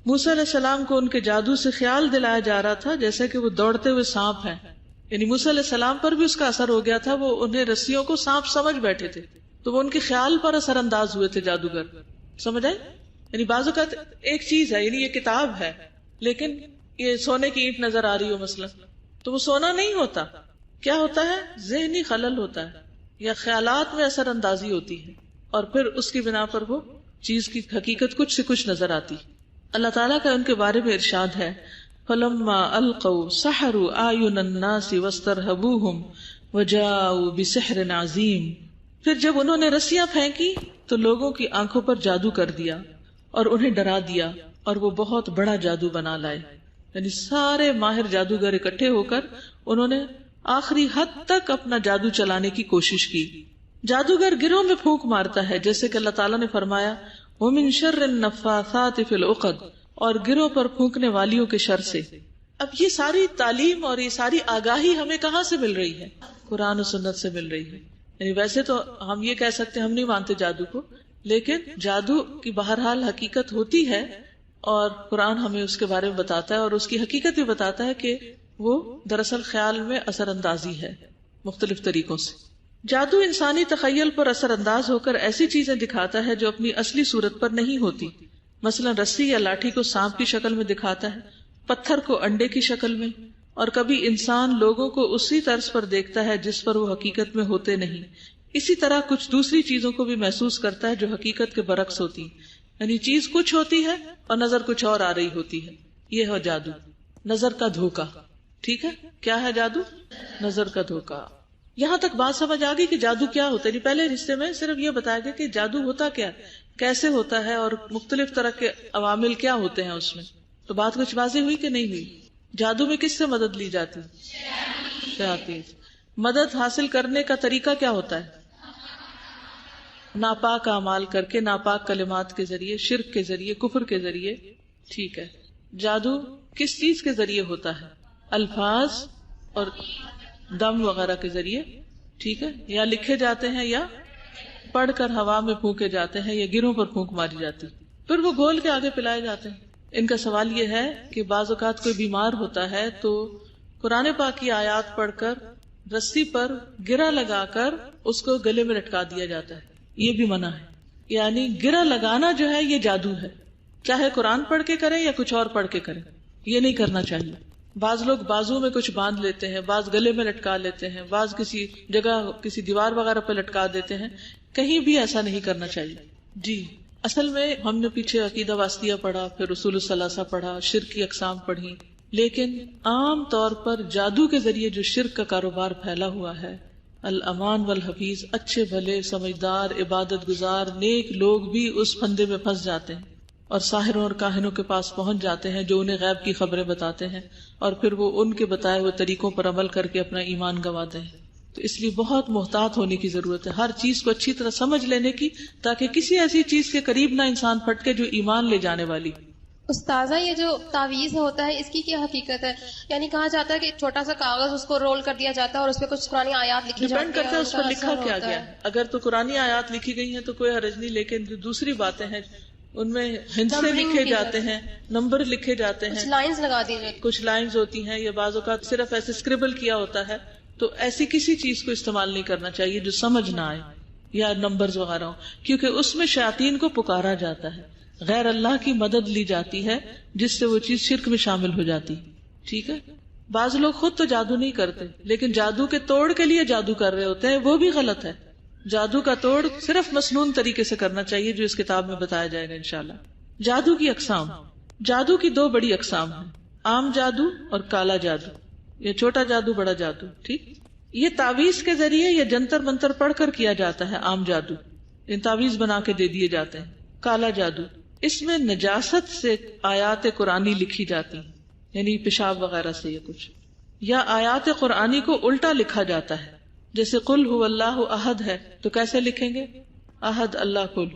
موسیٰ علیہ السلام کو ان کے جادو سے خیال دلایا جا رہا تھا جیسے کہ وہ دوڑتے ہوئے سانپ ہیں. یعنی موسیٰ علیہ السلام پر بھی اس کا اثر ہو گیا تھا, وہ انہیں رسیوں کو سانپ سمجھ بیٹھے تھے, تو وہ ان کے خیال پر اثر انداز ہوئے تھے جادوگر. سمجھ آئے؟ یعنی بعض اوقات ایک چیز ہے, یعنی یہ کتاب ہے, لیکن یہ سونے کی اینٹ نظر آ رہی ہو مثلا, تو وہ سونا نہیں ہوتا. کیا ہوتا ہے؟ ذہنی خلل ہوتا ہے یا خیالات میں اثر اندازی ہوتی ہے, اور پھر اس کی بنا پر وہ چیز کی حقیقت کچھ سے کچھ نظر آتی. اللہ تعالیٰ کا ان کے بارے میں ارشاد ہے, فَلَمَّا أَلْقَوْا سَحَرُوا أَعْيُنَ النَّاسِ وَاسْتَرْهَبُوهُمْ وَجَاءُوا بِسِحْرٍ عَظِيمٍ. پھر جب انہوں نے رسیاں پھینکی تو لوگوں کی آنکھوں پر جادو کر دیا اور انہیں ڈرا دیا, اور وہ بہت بڑا جادو بنا لائے. یعنی سارے ماہر جادوگر اکٹھے ہو کر انہوں نے آخری حد تک اپنا جادو چلانے کی کوشش کی. جادوگر گروہ میں پھونک مارتا ہے, جیسے کہ اللہ تعالیٰ نے فرمایا وَمِن شَرِّ النَّفَّاثَاتِ فِي الْعُقَدِ, اور گروہ پر پھونکنے والیوں کے شر سے. اب یہ ساری تعلیم اور یہ ساری آگاہی ہمیں کہاں سے مل رہی ہے؟ قرآن و سنت سے مل رہی ہے. یعنی ویسے تو ہم یہ کہہ سکتے ہیں ہم نہیں مانتے جادو کو, لیکن جادو کی بہرحال حقیقت ہوتی ہے, اور قرآن ہمیں اس کے بارے میں بتاتا ہے, اور اس کی حقیقت بھی بتاتا ہے کہ وہ دراصل خیال میں اثر اندازی ہے مختلف طریقوں سے. جادو انسانی تخیل پر اثر انداز ہو کر ایسی چیزیں دکھاتا ہے جو اپنی اصلی صورت پر نہیں ہوتی. مثلا رسی یا لاٹھی کو سانپ کی شکل میں دکھاتا ہے, پتھر کو انڈے کی شکل میں, اور کبھی انسان لوگوں کو اسی طرز پر دیکھتا ہے جس پر وہ حقیقت میں ہوتے نہیں. اسی طرح کچھ دوسری چیزوں کو بھی محسوس کرتا ہے جو حقیقت کے برعکس ہوتی. یعنی چیز کچھ ہوتی ہے اور نظر کچھ اور آ رہی ہوتی ہے. یہ ہے جادو, نظر کا دھوکا. ٹھیک ہے, کیا ہے جادو؟ نظر کا دھوکا. یہاں تک بات سمجھ آ گئی کہ جادو کیا ہوتا ہے. پہلے حصے میں صرف یہ بتایا گیا کہ جادو ہوتا کیا, کیسے ہوتا ہے, اور مختلف طرح کے عوامل کیا ہوتے ہیں اس میں. تو بات کچھ واضح ہوئی کہ نہیں ہوئی؟ جادو میں کس سے مدد لی جاتی؟ شیاطین. مدد حاصل کرنے کا طریقہ کیا ہوتا ہے؟ ناپاک اعمال کر کے, ناپاک کلمات کے ذریعے, شرک کے ذریعے, کفر کے ذریعے. ٹھیک ہے. جادو کس چیز کے ذریعے ہوتا ہے؟ الفاظ اور دم وغیرہ کے ذریعے، ٹھیک ہے، یا لکھے جاتے ہیں یا پڑھ کر ہوا میں پھونکے جاتے ہیں یا گروں پر پھونک ماری جاتی، پھر وہ گھول کے آگے پلائے جاتے ہیں. ان کا سوال یہ ہے کہ بعض اوقات کوئی بیمار ہوتا ہے تو قرآن پاک کی آیات پڑھ کر رسی پر گرہ لگا کر اس کو گلے میں لٹکا دیا جاتا ہے. یہ بھی منع ہے. یعنی گرہ لگانا جو ہے یہ جادو ہے، چاہے قرآن پڑھ کے کریں یا کچھ اور پڑھ کے کریں، یہ نہیں کرنا چاہیے. بعض لوگ بازو میں کچھ باندھ لیتے ہیں، بعض گلے میں لٹکا لیتے ہیں، بعض کسی جگہ کسی دیوار وغیرہ پہ لٹکا دیتے ہیں. کہیں بھی ایسا نہیں کرنا چاہیے. جی اصل میں ہم نے پیچھے عقیدہ واسطیہ پڑھا، پھر رسول الثلاثہ پڑھا، شرک کی اقسام پڑھی، لیکن عام طور پر جادو کے ذریعے جو شرک کا کاروبار پھیلا ہوا ہے، الامان والحفیظ، اچھے بھلے سمجھدار عبادت گزار نیک لوگ بھی اس پھندے میں پھنس جاتے ہیں اور ساحروں اور کاہنوں کے پاس پہنچ جاتے ہیں جو انہیں غیب کی خبریں بتاتے ہیں اور پھر وہ ان کے بتائے ہوئے طریقوں پر عمل کر کے اپنا ایمان گنواتے ہیں. تو اس لیے بہت محتاط ہونے کی ضرورت ہے، ہر چیز کو اچھی طرح سمجھ لینے کی، تاکہ کسی ایسی چیز کے قریب نہ انسان پھٹکے جو ایمان لے جانے والی. استاذہ یہ جو تعویذ ہوتا ہے اس کی کیا حقیقت ہے؟ یعنی کہا جاتا ہے کہ چھوٹا سا کاغذ اس کو رول کر دیا جاتا ہے اور اس پہ کچھ قرآنی آیات لکھی جاتی ہیں. ڈیپینڈ کرتا ہے اس پر لکھا کیا گیا ہے. اگر تو قرآنی آیات لکھی گئی ہیں تو کوئی حرج نہیں، لیکن جو دوسری باتیں ہیں ان میں ہندسے لکھے جاتے ہیں، نمبر لکھے جاتے ہیں، کچھ لائنز لگا دی جاتی، کچھ لائنز ہوتی ہیں، یا بعض اوقات صرف ایسے اسکریبل کیا ہوتا ہے. تو ایسی کسی چیز کو استعمال نہیں کرنا چاہیے جو سمجھ نہ آئے، یا نمبرز وغیرہ ہوں، کیونکہ اس میں شیاطین کو پکارا جاتا ہے، غیر اللہ کی مدد لی جاتی ہے جس سے وہ چیز شرک میں شامل ہو جاتی. ٹھیک ہے، بعض لوگ خود تو جادو نہیں کرتے لیکن جادو کے توڑ کے لیے جادو کر رہے ہوتے ہیں، وہ بھی غلط ہے. جادو کا توڑ صرف مسنون طریقے سے کرنا چاہیے جو اس کتاب میں بتایا جائے گا انشاءاللہ. جادو کی اقسام. جادو کی دو بڑی اقسام ہیں، عام جادو اور کالا جادو، یا چھوٹا جادو بڑا جادو. ٹھیک، یہ تعویذ کے ذریعے یا جنتر منتر پڑھ کر کیا جاتا ہے. عام جادو ان تعویذ بنا کے دے دیے جاتے ہیں. کالا جادو، اس میں نجاست سے آیات قرآنی لکھی جاتی ہیں، یعنی پیشاب وغیرہ سے یا کچھ، یا آیات قرآنی کو الٹا لکھا جاتا ہے. جیسے قل هو اللہ احد ہے تو کیسے لکھیں گے؟ احد اللہ کل،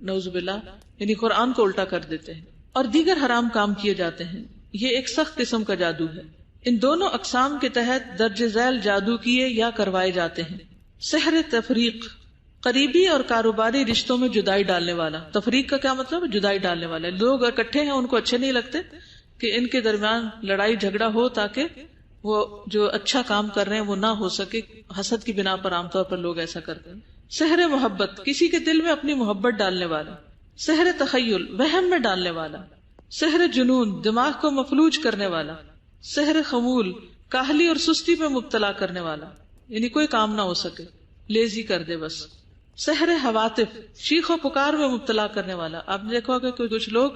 نعوذ باللہ، یعنی قرآن کو الٹا کر دیتے ہیں. اور دیگر حرام کام کیے جاتے ہیں. یہ ایک سخت قسم کا جادو ہے. ان دونوں اقسام کے تحت درج ذیل جادو کیے یا کروائے جاتے ہیں. سحر تفریق، قریبی اور کاروباری رشتوں میں جدائی ڈالنے والا. تفریق کا کیا مطلب؟ جدائی ڈالنے والا. لوگ اکٹھے ہیں، ان کو اچھے نہیں لگتے کہ ان کے درمیان لڑائی جھگڑا ہو تاکہ وہ جو اچھا کام کر رہے ہیں وہ نہ ہو سکے. حسد کی بنا پر عام طور پر لوگ ایسا کرتے ہیں. سحر محبت، کسی کے دل میں اپنی محبت ڈالنے والا. سحر تخیل، وہم میں ڈالنے والا. سحر جنون، دماغ کو مفلوج کرنے والا. سحر خمول، کاہلی اور سستی میں مبتلا کرنے والا، یعنی کوئی کام نہ ہو سکے، لیزی کر دے بس. سحر حواتف، چیخ و پکار میں مبتلا کرنے والا. آپ نے دیکھا ہوگا کہ کچھ لوگ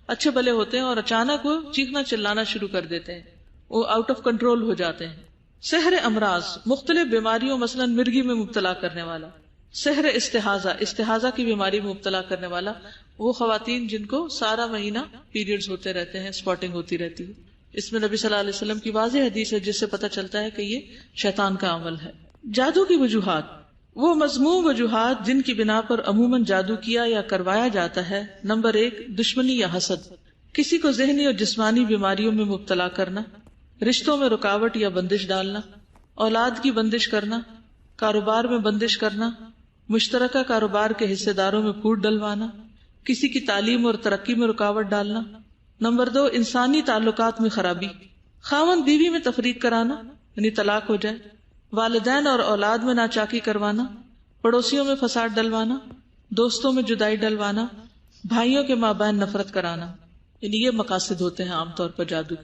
اچھے بھلے ہوتے ہیں اور اچانک وہ چیخنا چلانا شروع کر دیتے ہیں، وہ آؤٹ آف کنٹرول ہو جاتے ہیں. سحر امراض، مختلف بیماریوں مثلا مرگی میں مبتلا کرنے والا. سحر استحاضہ، استحاضہ کی بیماری میں مبتلا کرنے والا، وہ خواتین جن کو سارا مہینہ پیریڈز ہوتے رہتے ہیں، اسپاٹنگ ہوتی رہتی ہے. اس میں نبی صلی اللہ علیہ وسلم کی واضح حدیث ہے جس سے پتہ چلتا ہے کہ یہ شیطان کا عمل ہے. جادو کی وجوہات، وہ مذموم وجوہات جن کی بنا پر عموماً جادو کیا یا کروایا جاتا ہے. نمبر 1، دشمنی یا حسد، کسی کو ذہنی اور جسمانی بیماریوں میں مبتلا کرنا، رشتوں میں رکاوٹ یا بندش ڈالنا، اولاد کی بندش کرنا، کاروبار میں بندش کرنا، مشترکہ کاروبار کے حصے داروں میں پھوٹ ڈلوانا، کسی کی تعلیم اور ترقی میں رکاوٹ ڈالنا. نمبر 2، انسانی تعلقات میں خرابی، خاوند بیوی میں تفریق کرانا یعنی طلاق ہو جائے، والدین اور اولاد میں ناچاکی کروانا، پڑوسیوں میں فساد ڈلوانا، دوستوں میں جدائی ڈلوانا، بھائیوں کے مابین نفرت کرانا. یعنی یہ مقاصد ہوتے ہیں عام طور پر جادو،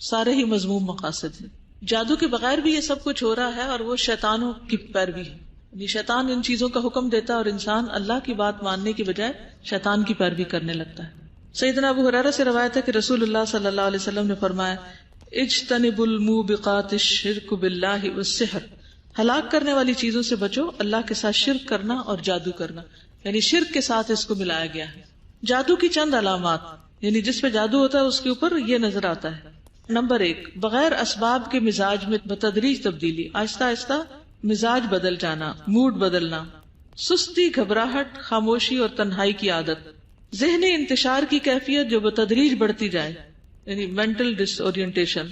سارے ہی مذموم مقاصد ہیں. جادو کے بغیر بھی یہ سب کچھ ہو رہا ہے اور وہ شیطانوں کی پیروی ہے. یعنی شیطان ان چیزوں کا حکم دیتا ہے اور انسان اللہ کی بات ماننے کی بجائے شیطان کی پیروی کرنے لگتا ہے. سیدنا ابو ہریرہ سے روایت ہے کہ رسول اللہ صلی اللہ علیہ وسلم نے فرمایا، اجتنبوا الموبقات الشرک باللہ والسحر، ہلاک کرنے والی چیزوں سے بچو، اللہ کے ساتھ شرک کرنا اور جادو کرنا. یعنی شرک کے ساتھ اس کو ملایا گیا ہے. جادو کی چند علامات، یعنی جس پہ جادو ہوتا ہے اس کے اوپر یہ نظر آتا ہے. نمبر 1، بغیر اسباب کے مزاج میں بتدریج تبدیلی، آہستہ آہستہ مزاج بدل جانا، موڈ بدلنا. سستی، گھبراہٹ، خاموشی اور تنہائی کی عادت. ذہنی انتشار کی کیفیت جو بتدریج بڑھتی جائے، یعنی مینٹل ڈس اورینٹیشن.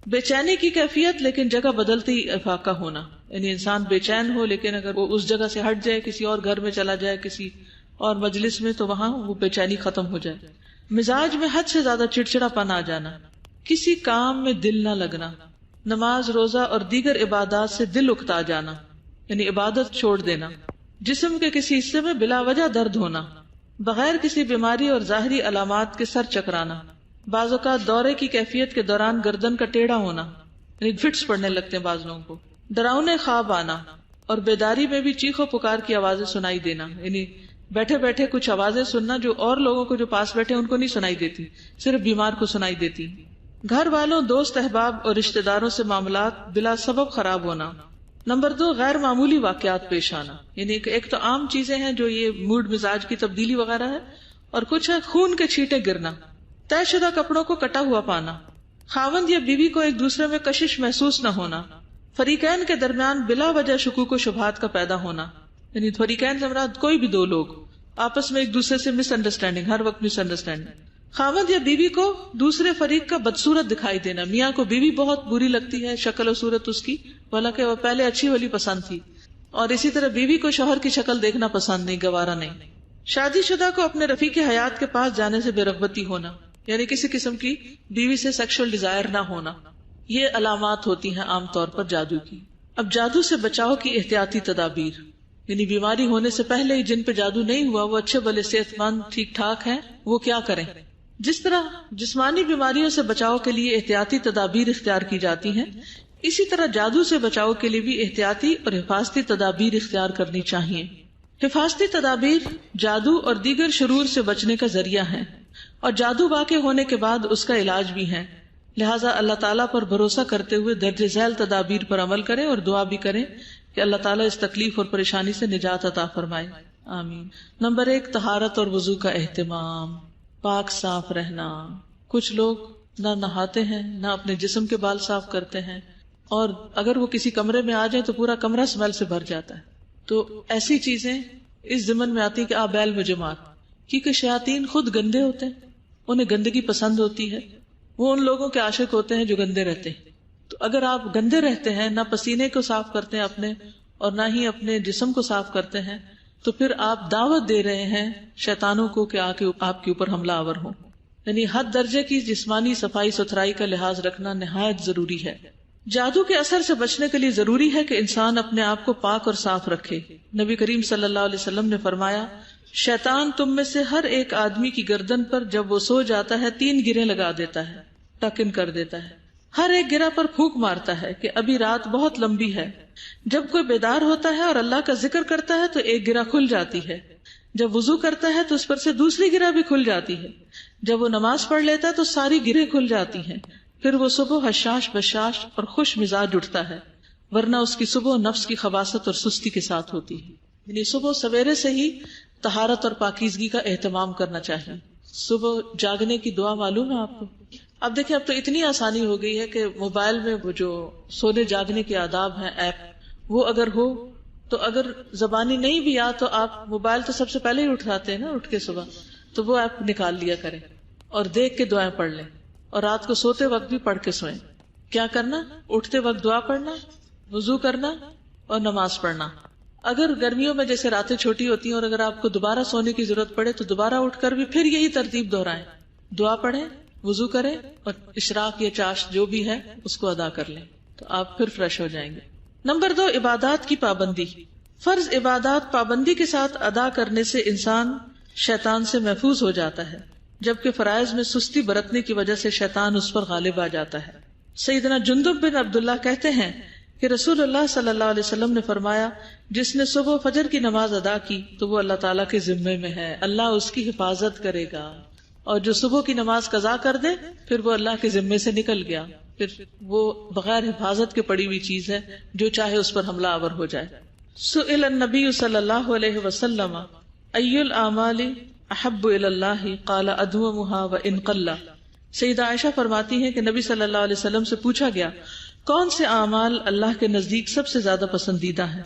بے چینی کی کیفیت لیکن جگہ بدلتے ہی افاقہ ہونا، یعنی انسان بے چین ہو لیکن اگر وہ اس جگہ سے ہٹ جائے، کسی اور گھر میں چلا جائے، کسی اور مجلس میں، تو وہاں وہ بے چینی ختم ہو جائے. مزاج میں حد سے زیادہ چڑچڑا پن آ جانا، کسی کام میں دل نہ لگنا، نماز روزہ اور دیگر عبادات سے دل اکتا جانا یعنی عبادت چھوڑ دینا، جسم کے کسی حصے میں بلا وجہ درد ہونا، بغیر کسی بیماری اور ظاہری علامات کے سر چکرانا، بعض اوقات دورے کی کیفیت کے دوران گردن کا ٹیڑھا ہونا یعنی فٹس پڑنے لگتے ہیں بعض لوگوں کو، ڈراؤنے خواب آنا، اور بیداری میں بھی چیخ و پکار کی آوازیں سنائی دینا، یعنی بیٹھے بیٹھے کچھ آوازیں سننا جو اور لوگوں کو جو پاس بیٹھے ان کو نہیں سنائی دیتی، صرف بیمار کو سنائی دیتی. گھر والوں، دوست احباب اور رشتہ داروں سے معاملات بلا سبب خراب ہونا. نمبر 2، غیر معمولی واقعات پیش آنا، یعنی ایک تو عام چیزیں ہیں جو یہ موڈ مزاج کی تبدیلی وغیرہ ہے، اور کچھ ہے خون کے چھینٹے گرنا، طے شدہ کپڑوں کو کٹا ہوا پانا، خاوند یا بیوی کو ایک دوسرے میں کشش محسوس نہ ہونا، فریقین کے درمیان بلا وجہ شکوک و شبہات کا پیدا ہونا، یعنی فریقین سے مراد کوئی بھی دو لوگ آپس میں ایک دوسرے سے مس انڈرسٹینڈنگ، ہر وقت مس انڈرسٹینڈنگ. خاوند یا بیوی کو دوسرے فریق کا بدصورت دکھائی دینا، میاں کو بیوی بہت بری لگتی ہے شکل و صورت اس کی، حالانکہ وہ پہلے اچھی والی پسند تھی، اور اسی طرح بیوی کو شوہر کی شکل دیکھنا پسند نہیں، گوارا نہیں. شادی شدہ کو اپنے رفیق حیات کے پاس جانے سے بے رغبتی ہونا، یعنی کسی قسم کی بیوی سے سیکشل ڈیزائر نہ ہونا. یہ علامات ہوتی ہیں عام طور پر جادو کی. اب جادو سے بچاؤ کی احتیاطی تدابیر، یعنی بیماری ہونے سے پہلے ہی جن پہ جادو نہیں ہوا وہ اچھے بھلے صحت مند ٹھیک ٹھاک ہیں، وہ کیا کریں. جس طرح جسمانی بیماریوں سے بچاؤ کے لیے احتیاطی تدابیر اختیار کی جاتی ہیں، اسی طرح جادو سے بچاؤ کے لیے بھی احتیاطی اور حفاظتی تدابیر اختیار کرنی چاہیے. حفاظتی تدابیر جادو اور دیگر شرور سے بچنے کا ذریعہ ہیں، اور جادو واقع ہونے کے بعد اس کا علاج بھی ہے. لہٰذا اللہ تعالیٰ پر بھروسہ کرتے ہوئے درج ذیل تدابیر پر عمل کریں اور دعا بھی کریں کہ اللہ تعالیٰ اس تکلیف اور پریشانی سے نجات عطا فرمائے. آمین. نمبر 1، طہارت اور وضو کا اہتمام، پاک صاف رہنا. کچھ لوگ نہ نہاتے ہیں نہ اپنے جسم کے بال صاف کرتے ہیں، اور اگر وہ کسی کمرے میں آ جائیں تو پورا کمرہ اسمیل سے بھر جاتا ہے. تو ایسی چیزیں اس ضمن میں آتی کہ آپ بیل مجھے مار، کیونکہ شیاطین خود گندے ہوتے ہیں، انہیں گندگی پسند ہوتی ہے، وہ ان لوگوں کے عاشق ہوتے ہیں جو گندے رہتے ہیں. تو اگر آپ گندے رہتے ہیں، نہ پسینے کو صاف کرتے ہیں اپنے اور نہ ہی اپنے جسم کو صاف کرتے ہیں، تو پھر آپ دعوت دے رہے ہیں شیطانوں کو کہ آ کے آپ کے اوپر حملہ آور ہوں. یعنی حد درجے کی جسمانی صفائی ستھرائی کا لحاظ رکھنا نہایت ضروری ہے. جادو کے اثر سے بچنے کے لیے ضروری ہے کہ انسان اپنے آپ کو پاک اور صاف رکھے. نبی کریم صلی اللہ علیہ وسلم نے فرمایا، شیطان تم میں سے ہر ایک آدمی کی گردن پر جب وہ سو جاتا ہے 3 گریں لگا دیتا ہے، ٹکن کر دیتا ہے. ہر ایک گرہ پر پھونک مارتا ہے کہ ابھی رات بہت لمبی ہے. جب کوئی بیدار ہوتا ہے اور اللہ کا ذکر کرتا ہے تو ایک گرہ کھل جاتی ہے. جب وضو کرتا ہے تو اس پر سے دوسری گرہ بھی کھل جاتی ہے. جب وہ نماز پڑھ لیتا ہے تو ساری گرہیں کھل جاتی ہیں. پھر وہ صبح حشاش بشاش اور خوش مزاج اٹھتا ہے، ورنہ اس کی صبح نفس کی خباثت اور سستی کے ساتھ ہوتی ہے. یعنی صبح سویرے سے ہی طہارت اور پاکیزگی کا اہتمام کرنا چاہیے. صبح جاگنے کی دعا معلوم ہے آپ کو؟ اب دیکھیں اب تو اتنی آسانی ہو گئی ہے کہ موبائل میں وہ جو سونے جاگنے کے آداب ہیں ایپ، وہ اگر ہو تو اگر زبانی نہیں بھی یاد تو آپ موبائل تو سب سے پہلے ہی اٹھاتے ہیں نا اٹھ کے صبح، تو وہ ایپ نکال لیا کریں اور دیکھ کے دعائیں پڑھ لیں، اور رات کو سوتے وقت بھی پڑھ کے سوئیں. کیا کرنا؟ اٹھتے وقت دعا پڑھنا، وضو کرنا اور نماز پڑھنا. اگر گرمیوں میں جیسے راتیں چھوٹی ہوتی ہیں اور اگر آپ کو دوبارہ سونے کی ضرورت پڑے تو دوبارہ اٹھ کر بھی پھر یہی ترتیب دہرائیں، دعا پڑھیں، وضو کریں اور اشراق یا چاشت جو بھی ہے اس کو ادا کر لیں، تو آپ پھر فریش ہو جائیں گے. نمبر 2، عبادات کی پابندی. فرض عبادات پابندی کے ساتھ ادا کرنے سے انسان شیطان سے محفوظ ہو جاتا ہے، جبکہ فرائض میں سستی برتنے کی وجہ سے شیطان اس پر غالب آ جاتا ہے. سیدنا جندب بن عبداللہ کہتے ہیں کہ رسول اللہ صلی اللہ علیہ وسلم نے فرمایا، جس نے صبح فجر کی نماز ادا کی تو وہ اللہ تعالیٰ کے ذمے میں ہے، اللہ اس کی حفاظت کرے گا، اور جو صبح کی نماز قضا کر دے پھر وہ اللہ کے ذمے سے نکل گیا، پھر وہ بغیر حفاظت کے پڑی ہوئی چیز ہے، جو چاہے اس پر حملہ آور ہو جائے. سئل النبی صلی اللہ علیہ وسلم ای الاعمال احب الی اللہ قال ادومها وان قل. سیدہ عائشہ فرماتی ہیں کہ نبی صلی اللہ علیہ وسلم سے پوچھا گیا کون سے اعمال اللہ کے نزدیک سب سے زیادہ پسندیدہ ہیں؟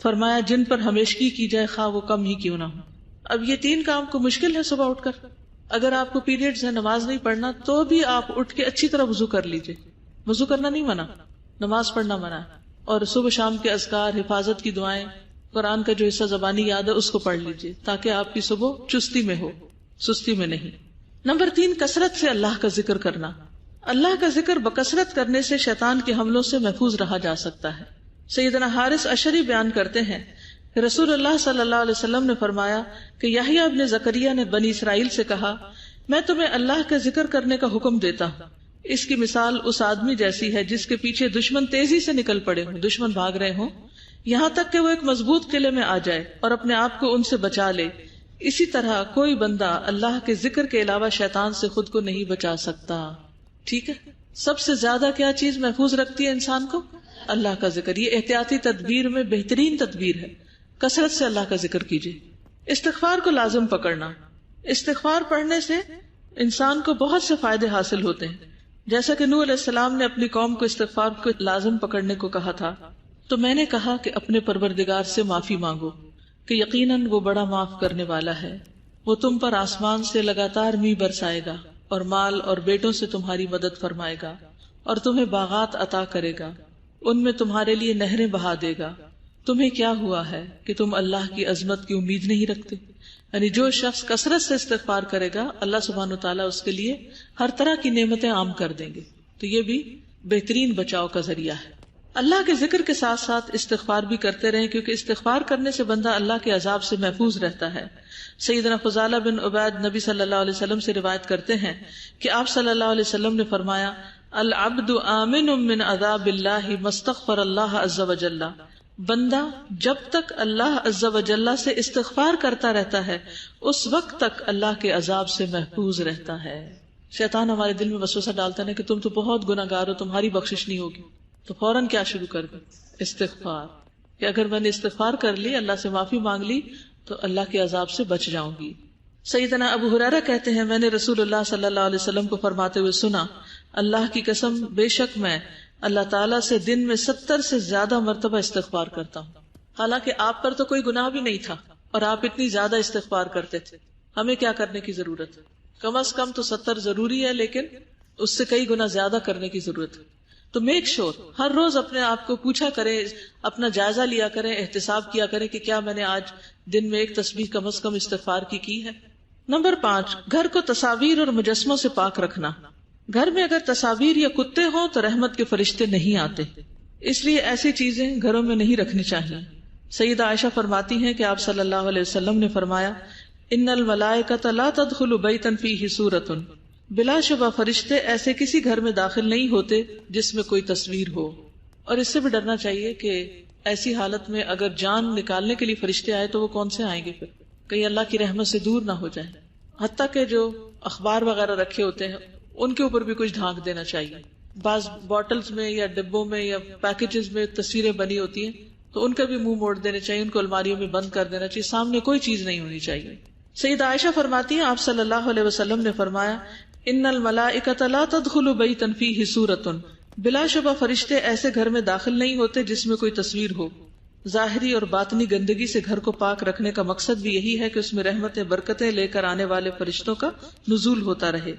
فرمایا جن پر ہمیشگی کی جائے خواہ وہ کم ہی کیوں نہ ہو. اب یہ 3 کام کو مشکل ہے صبح اٹھ کر. اگر آپ کو پیریڈز ہے نماز نہیں پڑھنا تو بھی آپ اٹھ کے اچھی طرح وضو کر لیجئے، وضو کرنا نہیں منع، نماز پڑھنا منع ہے، اور صبح شام کے اذکار، حفاظت کی دعائیں، قرآن کا جو حصہ زبانی یاد ہے اس کو پڑھ لیجیے تاکہ آپ کی صبح چستی میں ہو، سستی میں نہیں۔ نمبر 3، کثرت سے اللہ کا ذکر کرنا۔ اللہ کا ذکر بکثرت کرنے سے شیطان کے حملوں سے محفوظ رہا جا سکتا ہے۔ سیدنا حارث اشعری بیان کرتے ہیں کہ رسول اللہ صلی اللہ علیہ وسلم نے فرمایا کہ یحییٰ ابن زکریا نے بنی اسرائیل سے کہا، میں تمہیں اللہ کا ذکر کرنے کا حکم دیتا ہوں۔ اس کی مثال اس آدمی جیسی ہے جس کے پیچھے دشمن تیزی سے نکل پڑے ہوں، دشمن بھاگ رہے ہوں، یہاں تک کہ وہ ایک مضبوط قلعے میں آ جائے اور اپنے آپ کو ان سے بچا لے۔ اسی طرح کوئی بندہ اللہ کے ذکر کے علاوہ شیطان سے خود کو نہیں بچا سکتا۔ ٹھیک ہے، سب سے زیادہ کیا چیز محفوظ رکھتی ہے انسان کو؟ اللہ کا ذکر۔ یہ احتیاطی تدبیر میں بہترین تدبیر ہے۔ کثرت سے اللہ کا ذکر کیجیے۔ استغفار کو لازم پکڑنا۔ استغفار پڑھنے سے انسان کو بہت سے فائدے حاصل ہوتے ہیں، جیسا کہ نوح علیہ السلام نے اپنی قوم کو استغفار کو لازم پکڑنے کو کہا تھا۔ تو میں نے کہا کہ اپنے پروردگار سے معافی مانگو کہ یقیناً وہ بڑا معاف کرنے والا ہے، وہ تم پر آسمان سے لگاتار میਂہ برسائے گا اور مال اور بیٹوں سے تمہاری مدد فرمائے گا اور تمہیں باغات عطا کرے گا، ان میں تمہارے لیے نہریں بہا دے گا۔ تمہیں کیا ہوا ہے کہ تم اللہ کی عظمت کی امید نہیں رکھتے؟ یعنی جو شخص کثرت سے استغفار کرے گا اللہ سبحانہ وتعالیٰ اس کے لیے ہر طرح کی نعمتیں عام کر دیں گے۔ تو یہ بھی بہترین بچاؤ کا ذریعہ ہے۔ اللہ کے ذکر کے ساتھ ساتھ استغفار بھی کرتے رہیں، کیونکہ استغفار کرنے سے بندہ اللہ کے عذاب سے محفوظ رہتا ہے۔ سیدنا فضالہ بن عبید نبی صلی اللہ علیہ وسلم سے روایت کرتے ہیں کہ آپ صلی اللہ علیہ وسلم نے فرمایا، العبد آمن من عذاب اللہ ما استغفر اللہ عز وجل۔ بندہ جب تک اللہ عز وجل سے استغفار کرتا رہتا ہے اس وقت تک اللہ کے عذاب سے محفوظ رہتا ہے۔ شیطان ہمارے دل میں وسوسہ ڈالتا ہے کہ تم تو بہت گناہ گار ہو، تمہاری بخشش نہیں ہوگی، تو فوراً کیا شروع کر دیں؟ استغفار، کہ اگر میں نے استغفار کر لی، اللہ سے معافی مانگ لی، تو اللہ کے عذاب سے بچ جاؤں گی۔ سیدنا ابو ہریرہ کہتے ہیں، میں نے رسول اللہ صلی اللہ علیہ وسلم کو فرماتے ہوئے سنا، اللہ کی قسم بے شک میں اللہ تعالیٰ سے دن میں 70 سے زیادہ مرتبہ استغفار کرتا ہوں۔ حالانکہ آپ پر تو کوئی گناہ بھی نہیں تھا اور آپ اتنی زیادہ استغفار کرتے تھے، ہمیں کیا کرنے کی ضرورت ہے؟ کم از کم تو 70 ضروری ہے، لیکن اس سے کئی گنا زیادہ کرنے کی ضرورت ہے۔ تو میک شور ہر روز اپنے آپ کو پوچھا کریں، اپنا جائزہ لیا کریں، احتساب کیا کریں کہ کیا میں نے آج دن میں ایک تسبیح کم از کم استغفار کی ہے۔ نمبر 5، گھر کو تصاویر اور مجسموں سے پاک رکھنا۔ گھر میں اگر تصاویر یا کتے ہوں تو رحمت کے فرشتے نہیں آتے، اس لیے ایسی چیزیں گھروں میں نہیں رکھنی چاہیے۔ سیدہ عائشہ فرماتی ہیں کہ آپ صلی اللہ علیہ وسلم نے فرمایا، ان الملائکۃ لا تدخل بیتا فیہ صورۃ، بلا شبہ فرشتے ایسے کسی گھر میں داخل نہیں ہوتے جس میں کوئی تصویر ہو۔ اور اس سے بھی ڈرنا چاہیے کہ ایسی حالت میں اگر جان نکالنے کے لیے فرشتے آئے تو وہ کون سے آئیں گے؟ پھر کہیں اللہ کی رحمت سے دور نہ ہو جائیں۔ حتیٰ کہ جو اخبار وغیرہ رکھے ہوتے ہیں ان کے اوپر بھی کچھ ڈھانک دینا چاہیے۔ بعض بوٹلز میں یا ڈبوں میں یا پیکیجز میں تصویریں بنی ہوتی ہیں تو ان کا بھی منہ موڑ دینے چاہیے، ان کو الماریوں میں بند کر دینا چاہیے، سامنے کوئی چیز نہیں ہونی چاہیے۔ سیدہ عائشہ فرماتی ہیں، آپ صلی اللہ علیہ وسلم نے فرمایا، ان الملائکۃ لا تدخل بیتا فیہ صورۃ، بلا شبہ فرشتے ایسے گھر میں داخل نہیں ہوتے جس میں کوئی تصویر ہو۔ ظاہری اور باطنی گندگی سے گھر کو پاک رکھنے کا مقصد بھی یہی ہے کہ اس میں رحمتیں برکتیں لے کر آنے والے فرشتوں کا نزول ہوتا رہے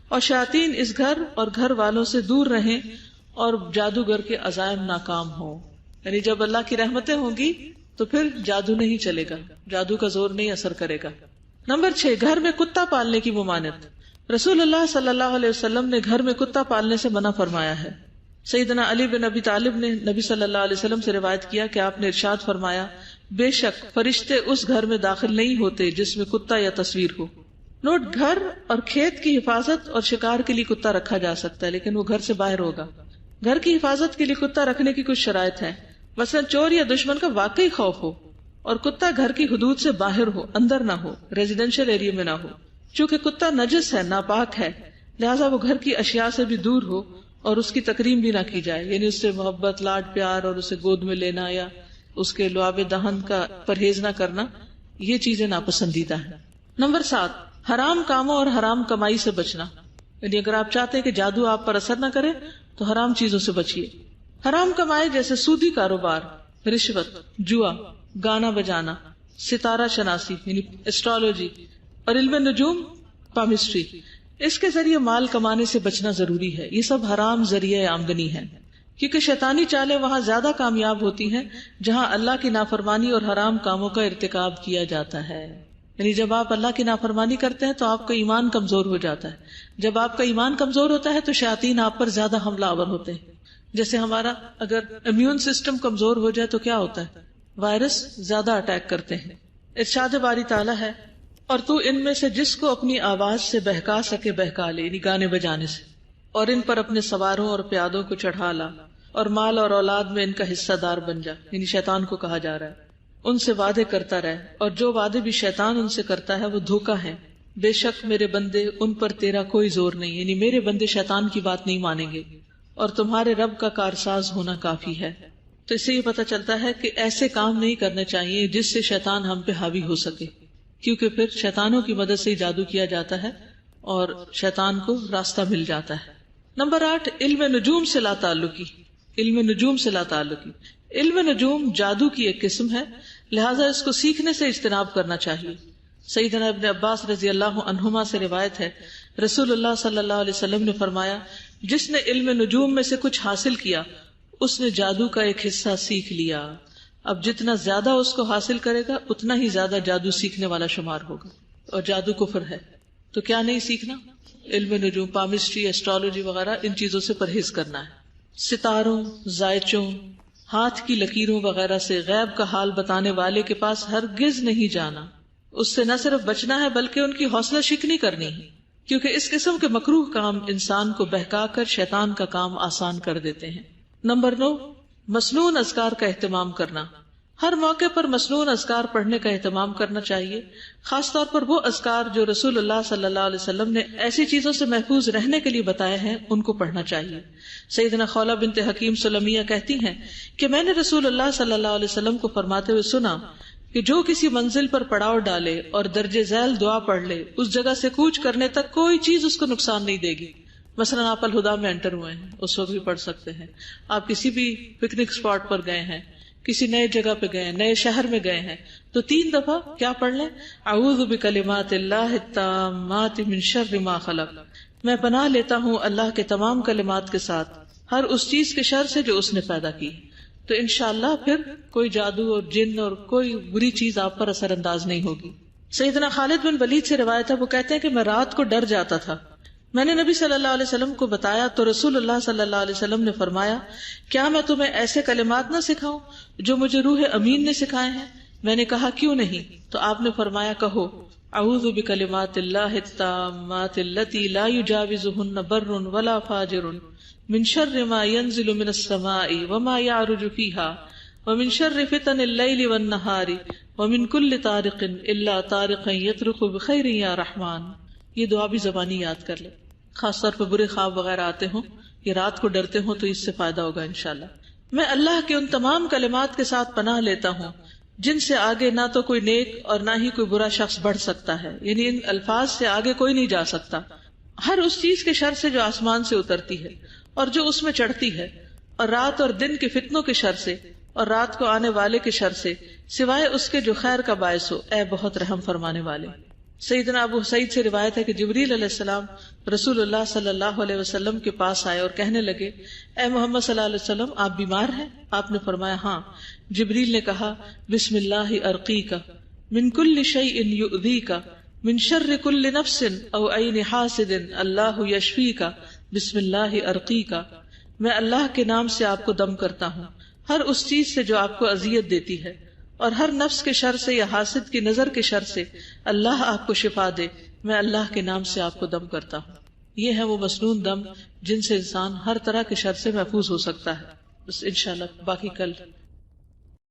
اور شیاطین اس گھر اور گھر والوں سے دور رہیں اور جادوگر کے عزائم ناکام ہوں۔ یعنی جب اللہ کی رحمتیں ہوں گی تو پھر جادو نہیں چلے گا، جادو کا زور نہیں اثر کرے گا۔ نمبر 6، گھر میں کتا پالنے کی ممانعت۔ رسول اللہ صلی اللہ علیہ وسلم نے گھر میں کتا پالنے سے منع فرمایا ہے۔ سیدنا علی بن ابی طالب نے نبی صلی اللہ علیہ وسلم سے روایت کیا کہ آپ نے ارشاد فرمایا، بے شک فرشتے اس گھر میں داخل نہیں ہوتے جس میں کتا یا تصویر ہو۔ نوٹ، گھر اور کھیت کی حفاظت اور شکار کے لیے کتا رکھا جا سکتا ہے، لیکن وہ گھر سے باہر ہوگا۔ گھر کی حفاظت کے لیے کتا رکھنے کی کچھ شرائط ہیں، مثلا چور یا دشمن کا واقعی خوف ہو اور کتا گھر کی حدود سے باہر ہو، اندر نہ ہو، ریزیڈینشل ایریا میں نہ ہو۔ چونکہ کتا نجس ہے، ناپاک ہے، لہٰذا وہ گھر کی اشیاء سے بھی دور ہو اور اس کی تکریم بھی نہ کی جائے، یعنی اس سے محبت، لاڈ پیار اور اسے گود میں لینا یا اس کے لعاب دہن کا پرہیز نہ کرنا، یہ چیزیں ناپسندیدہ ہیں۔ نمبر 7، حرام کاموں اور حرام کمائی سے بچنا۔ یعنی اگر آپ چاہتے ہیں کہ جادو آپ پر اثر نہ کرے تو حرام چیزوں سے بچیے۔ حرام کمائی جیسے سودی کاروبار، رشوت، جوا، گانا بجانا، ستارہ شناسی یعنی ایسٹرالوجی اور علم نجوم، پامسٹری، اس کے ذریعے مال کمانے سے بچنا ضروری ہے. یہ سب حرام ذریعے آمدنی ہے، کیونکہ شیطانی چالیں وہاں زیادہ کامیاب ہوتی ہیں جہاں اللہ کی نافرمانی اور حرام کاموں کا ارتکاب کیا جاتا ہے. یعنی جب آپ اللہ کی نافرمانی کرتے ہیں تو آپ کا ایمان کمزور ہو جاتا ہے. جب آپ کا ایمان کمزور ہوتا ہے تو شیاطین آپ پر زیادہ حملہ آور ہوتے ہیں. جیسے ہمارا اگر امیون سسٹم کمزور ہو جائے تو کیا ہوتا ہے؟ وائرس زیادہ اٹیک کرتے ہیں. ارشاد باری تعالیٰ ہے، اور تو ان میں سے جس کو اپنی آواز سے بہکا سکے بہکا لے، یعنی گانے بجانے سے، اور ان پر اپنے سواروں اور پیادوں کو چڑھا لا، اور مال اور اولاد میں ان کا حصہ دار بن جا. یعنی شیطان کو کہا جا رہا ہے ان سے وعدے کرتا رہے، اور جو وعدے بھی شیطان ان سے کرتا ہے وہ دھوکا ہے. بے شک میرے بندے ان پر تیرا کوئی زور نہیں، یعنی میرے بندے شیطان کی بات نہیں مانیں گے، اور تمہارے رب کا کارساز ہونا کافی ہے. تو اس سے یہ پتہ چلتا ہے کہ ایسے کام نہیں کرنے چاہیے جس سے شیطان ہم پہ حاوی ہو سکے، کیونکہ پھر شیطانوں کی مدد سے ہی جادو کیا جاتا ہے اور شیطان کو راستہ مل جاتا ہے. نمبر 8، علم نجوم سے لا تعلقی. علم نجوم سے لا تعلقی. علم نجوم جادو کی ایک قسم ہے، لہٰذا اس کو سیکھنے سے اجتناب کرنا چاہیے. سیدنا ابن عباس رضی اللہ عنہما سے روایت ہے، رسول اللہ صلی اللہ علیہ وسلم نے فرمایا، جس نے علم نجوم میں سے کچھ حاصل کیا اس نے جادو کا ایک حصہ سیکھ لیا. اب جتنا زیادہ اس کو حاصل کرے گا اتنا ہی زیادہ جادو سیکھنے والا شمار ہوگا، اور جادو کفر ہے. تو کیا نہیں سیکھنا؟ علم نجوم، پامسٹری، ایسٹرالوجی وغیرہ، ان چیزوں سے پرہیز کرنا ہے. ستاروں، زائچوں، ہاتھ کی لکیروں وغیرہ سے غیب کا حال بتانے والے کے پاس ہرگز نہیں جانا. اس سے نہ صرف بچنا ہے بلکہ ان کی حوصلہ شکنی کرنی ہے، کیونکہ اس قسم کے مکروہ کام انسان کو بہکا کر شیطان کا کام آسان کر دیتے ہیں. نمبر 9، مسنون اذکار کا اہتمام کرنا. ہر موقع پر مسنون اذکار پڑھنے کا اہتمام کرنا چاہیے، خاص طور پر وہ اذکار جو رسول اللہ صلی اللہ علیہ وسلم نے ایسی چیزوں سے محفوظ رہنے کے لیے بتائے ہیں، ان کو پڑھنا چاہیے. سیدنا خولہ بنت حکیم سلمیہ کہتی ہیں کہ میں نے رسول اللہ صلی اللہ علیہ وسلم کو فرماتے ہوئے سنا کہ جو کسی منزل پر پڑاؤ ڈالے اور درج ذیل دعا پڑھ لے، اس جگہ سے کوچ کرنے تک کوئی چیز اس کو نقصان نہیں دے گی. مثلا آپ الہدا میں انٹر ہوئے ہیں، اس وقت بھی پڑھ سکتے ہیں. آپ کسی بھی پکنک اسپاٹ پر گئے ہیں، کسی نئے جگہ پہ گئے ہیں، نئے شہر میں گئے ہیں، تو 3 دفعہ کیا پڑھ لیں؟ اعوذ بکلمات اللہ التامات من شر ما خلق. میں پناہ لیتا ہوں اللہ کے تمام کلمات کے ساتھ ہر اس چیز کے شر سے جو اس نے پیدا کی. تو انشاءاللہ پھر کوئی جادو اور جن اور کوئی بری چیز آپ پر اثر انداز نہیں ہوگی. سیدنا خالد بن ولید سے روایت ہے، وہ کہتے ہیں کہ میں رات کو ڈر جاتا تھا. میں نے نبی صلی اللہ علیہ وسلم کو بتایا تو رسول اللہ صلی اللہ علیہ وسلم نے فرمایا، کیا میں تمہیں ایسے کلمات نہ سکھاؤں جو مجھے روح امین نے سکھائے ہیں؟ میں نے کہا کیوں نہیں؟ تو آپ نے فرمایا، کہو اعوذ بکلمات اللہ التامات التی لا یجاوزہن بر ولا فاجر من شر ما ينزل من السماء وما يعرج فيها ومن شر فتن الليل والنهار ومن كل طارق الا طارقا يطرق بخير يا رحمن. یہ دعا بھی زبانی یاد کر لے، خاص طور پہ برے خواب وغیرہ آتے ہوں یا رات کو ڈرتے ہوں تو اس سے فائدہ ہوگا انشاءاللہ. میں اللہ کے ان تمام کلمات کے ساتھ پناہ لیتا ہوں جن سے آگے نہ تو کوئی نیک اور نہ ہی کوئی برا شخص بڑھ سکتا ہے، یعنی ان الفاظ سے آگے کوئی نہیں جا سکتا. ہر اس چیز کے شر سے جو آسمان سے اترتی ہے اور جو اس میں چڑھتی ہے، اور رات اور دن کے فتنوں کے شر سے اور رات کو آنے والے کے شر سے، سوائے اس کے جو خیر کا باعث ہو، اے بہت رحم فرمانے والے. سیدنا ابو سعید سے روایت ہے کہ جبریل علیہ السلام رسول اللہ صلی اللہ علیہ وسلم کے پاس آئے اور کہنے لگے، اے محمد صلی اللہ علیہ وسلم، آپ بیمار ہیں؟ آپ نے فرمایا ہاں. جبریل نے کہا، بسم اللہ ارقیک من کل شیء یؤذیک من شر کل نفس او عین حاسد اللہ یشفیک بسم اللہ ارقیک. میں اللہ کے نام سے آپ کو دم کرتا ہوں ہر اس چیز سے جو آپ کو اذیت دیتی ہے، اور ہر نفس کے شر سے یا حاسد کی نظر کے شر سے اللہ آپ کو شفا دے. میں اللہ کے نام سے آپ کو دم کرتا ہوں. یہ ہے وہ مسنون دم جن سے انسان ہر طرح کے شر سے محفوظ ہو سکتا ہے. بس انشاءاللہ باقی کل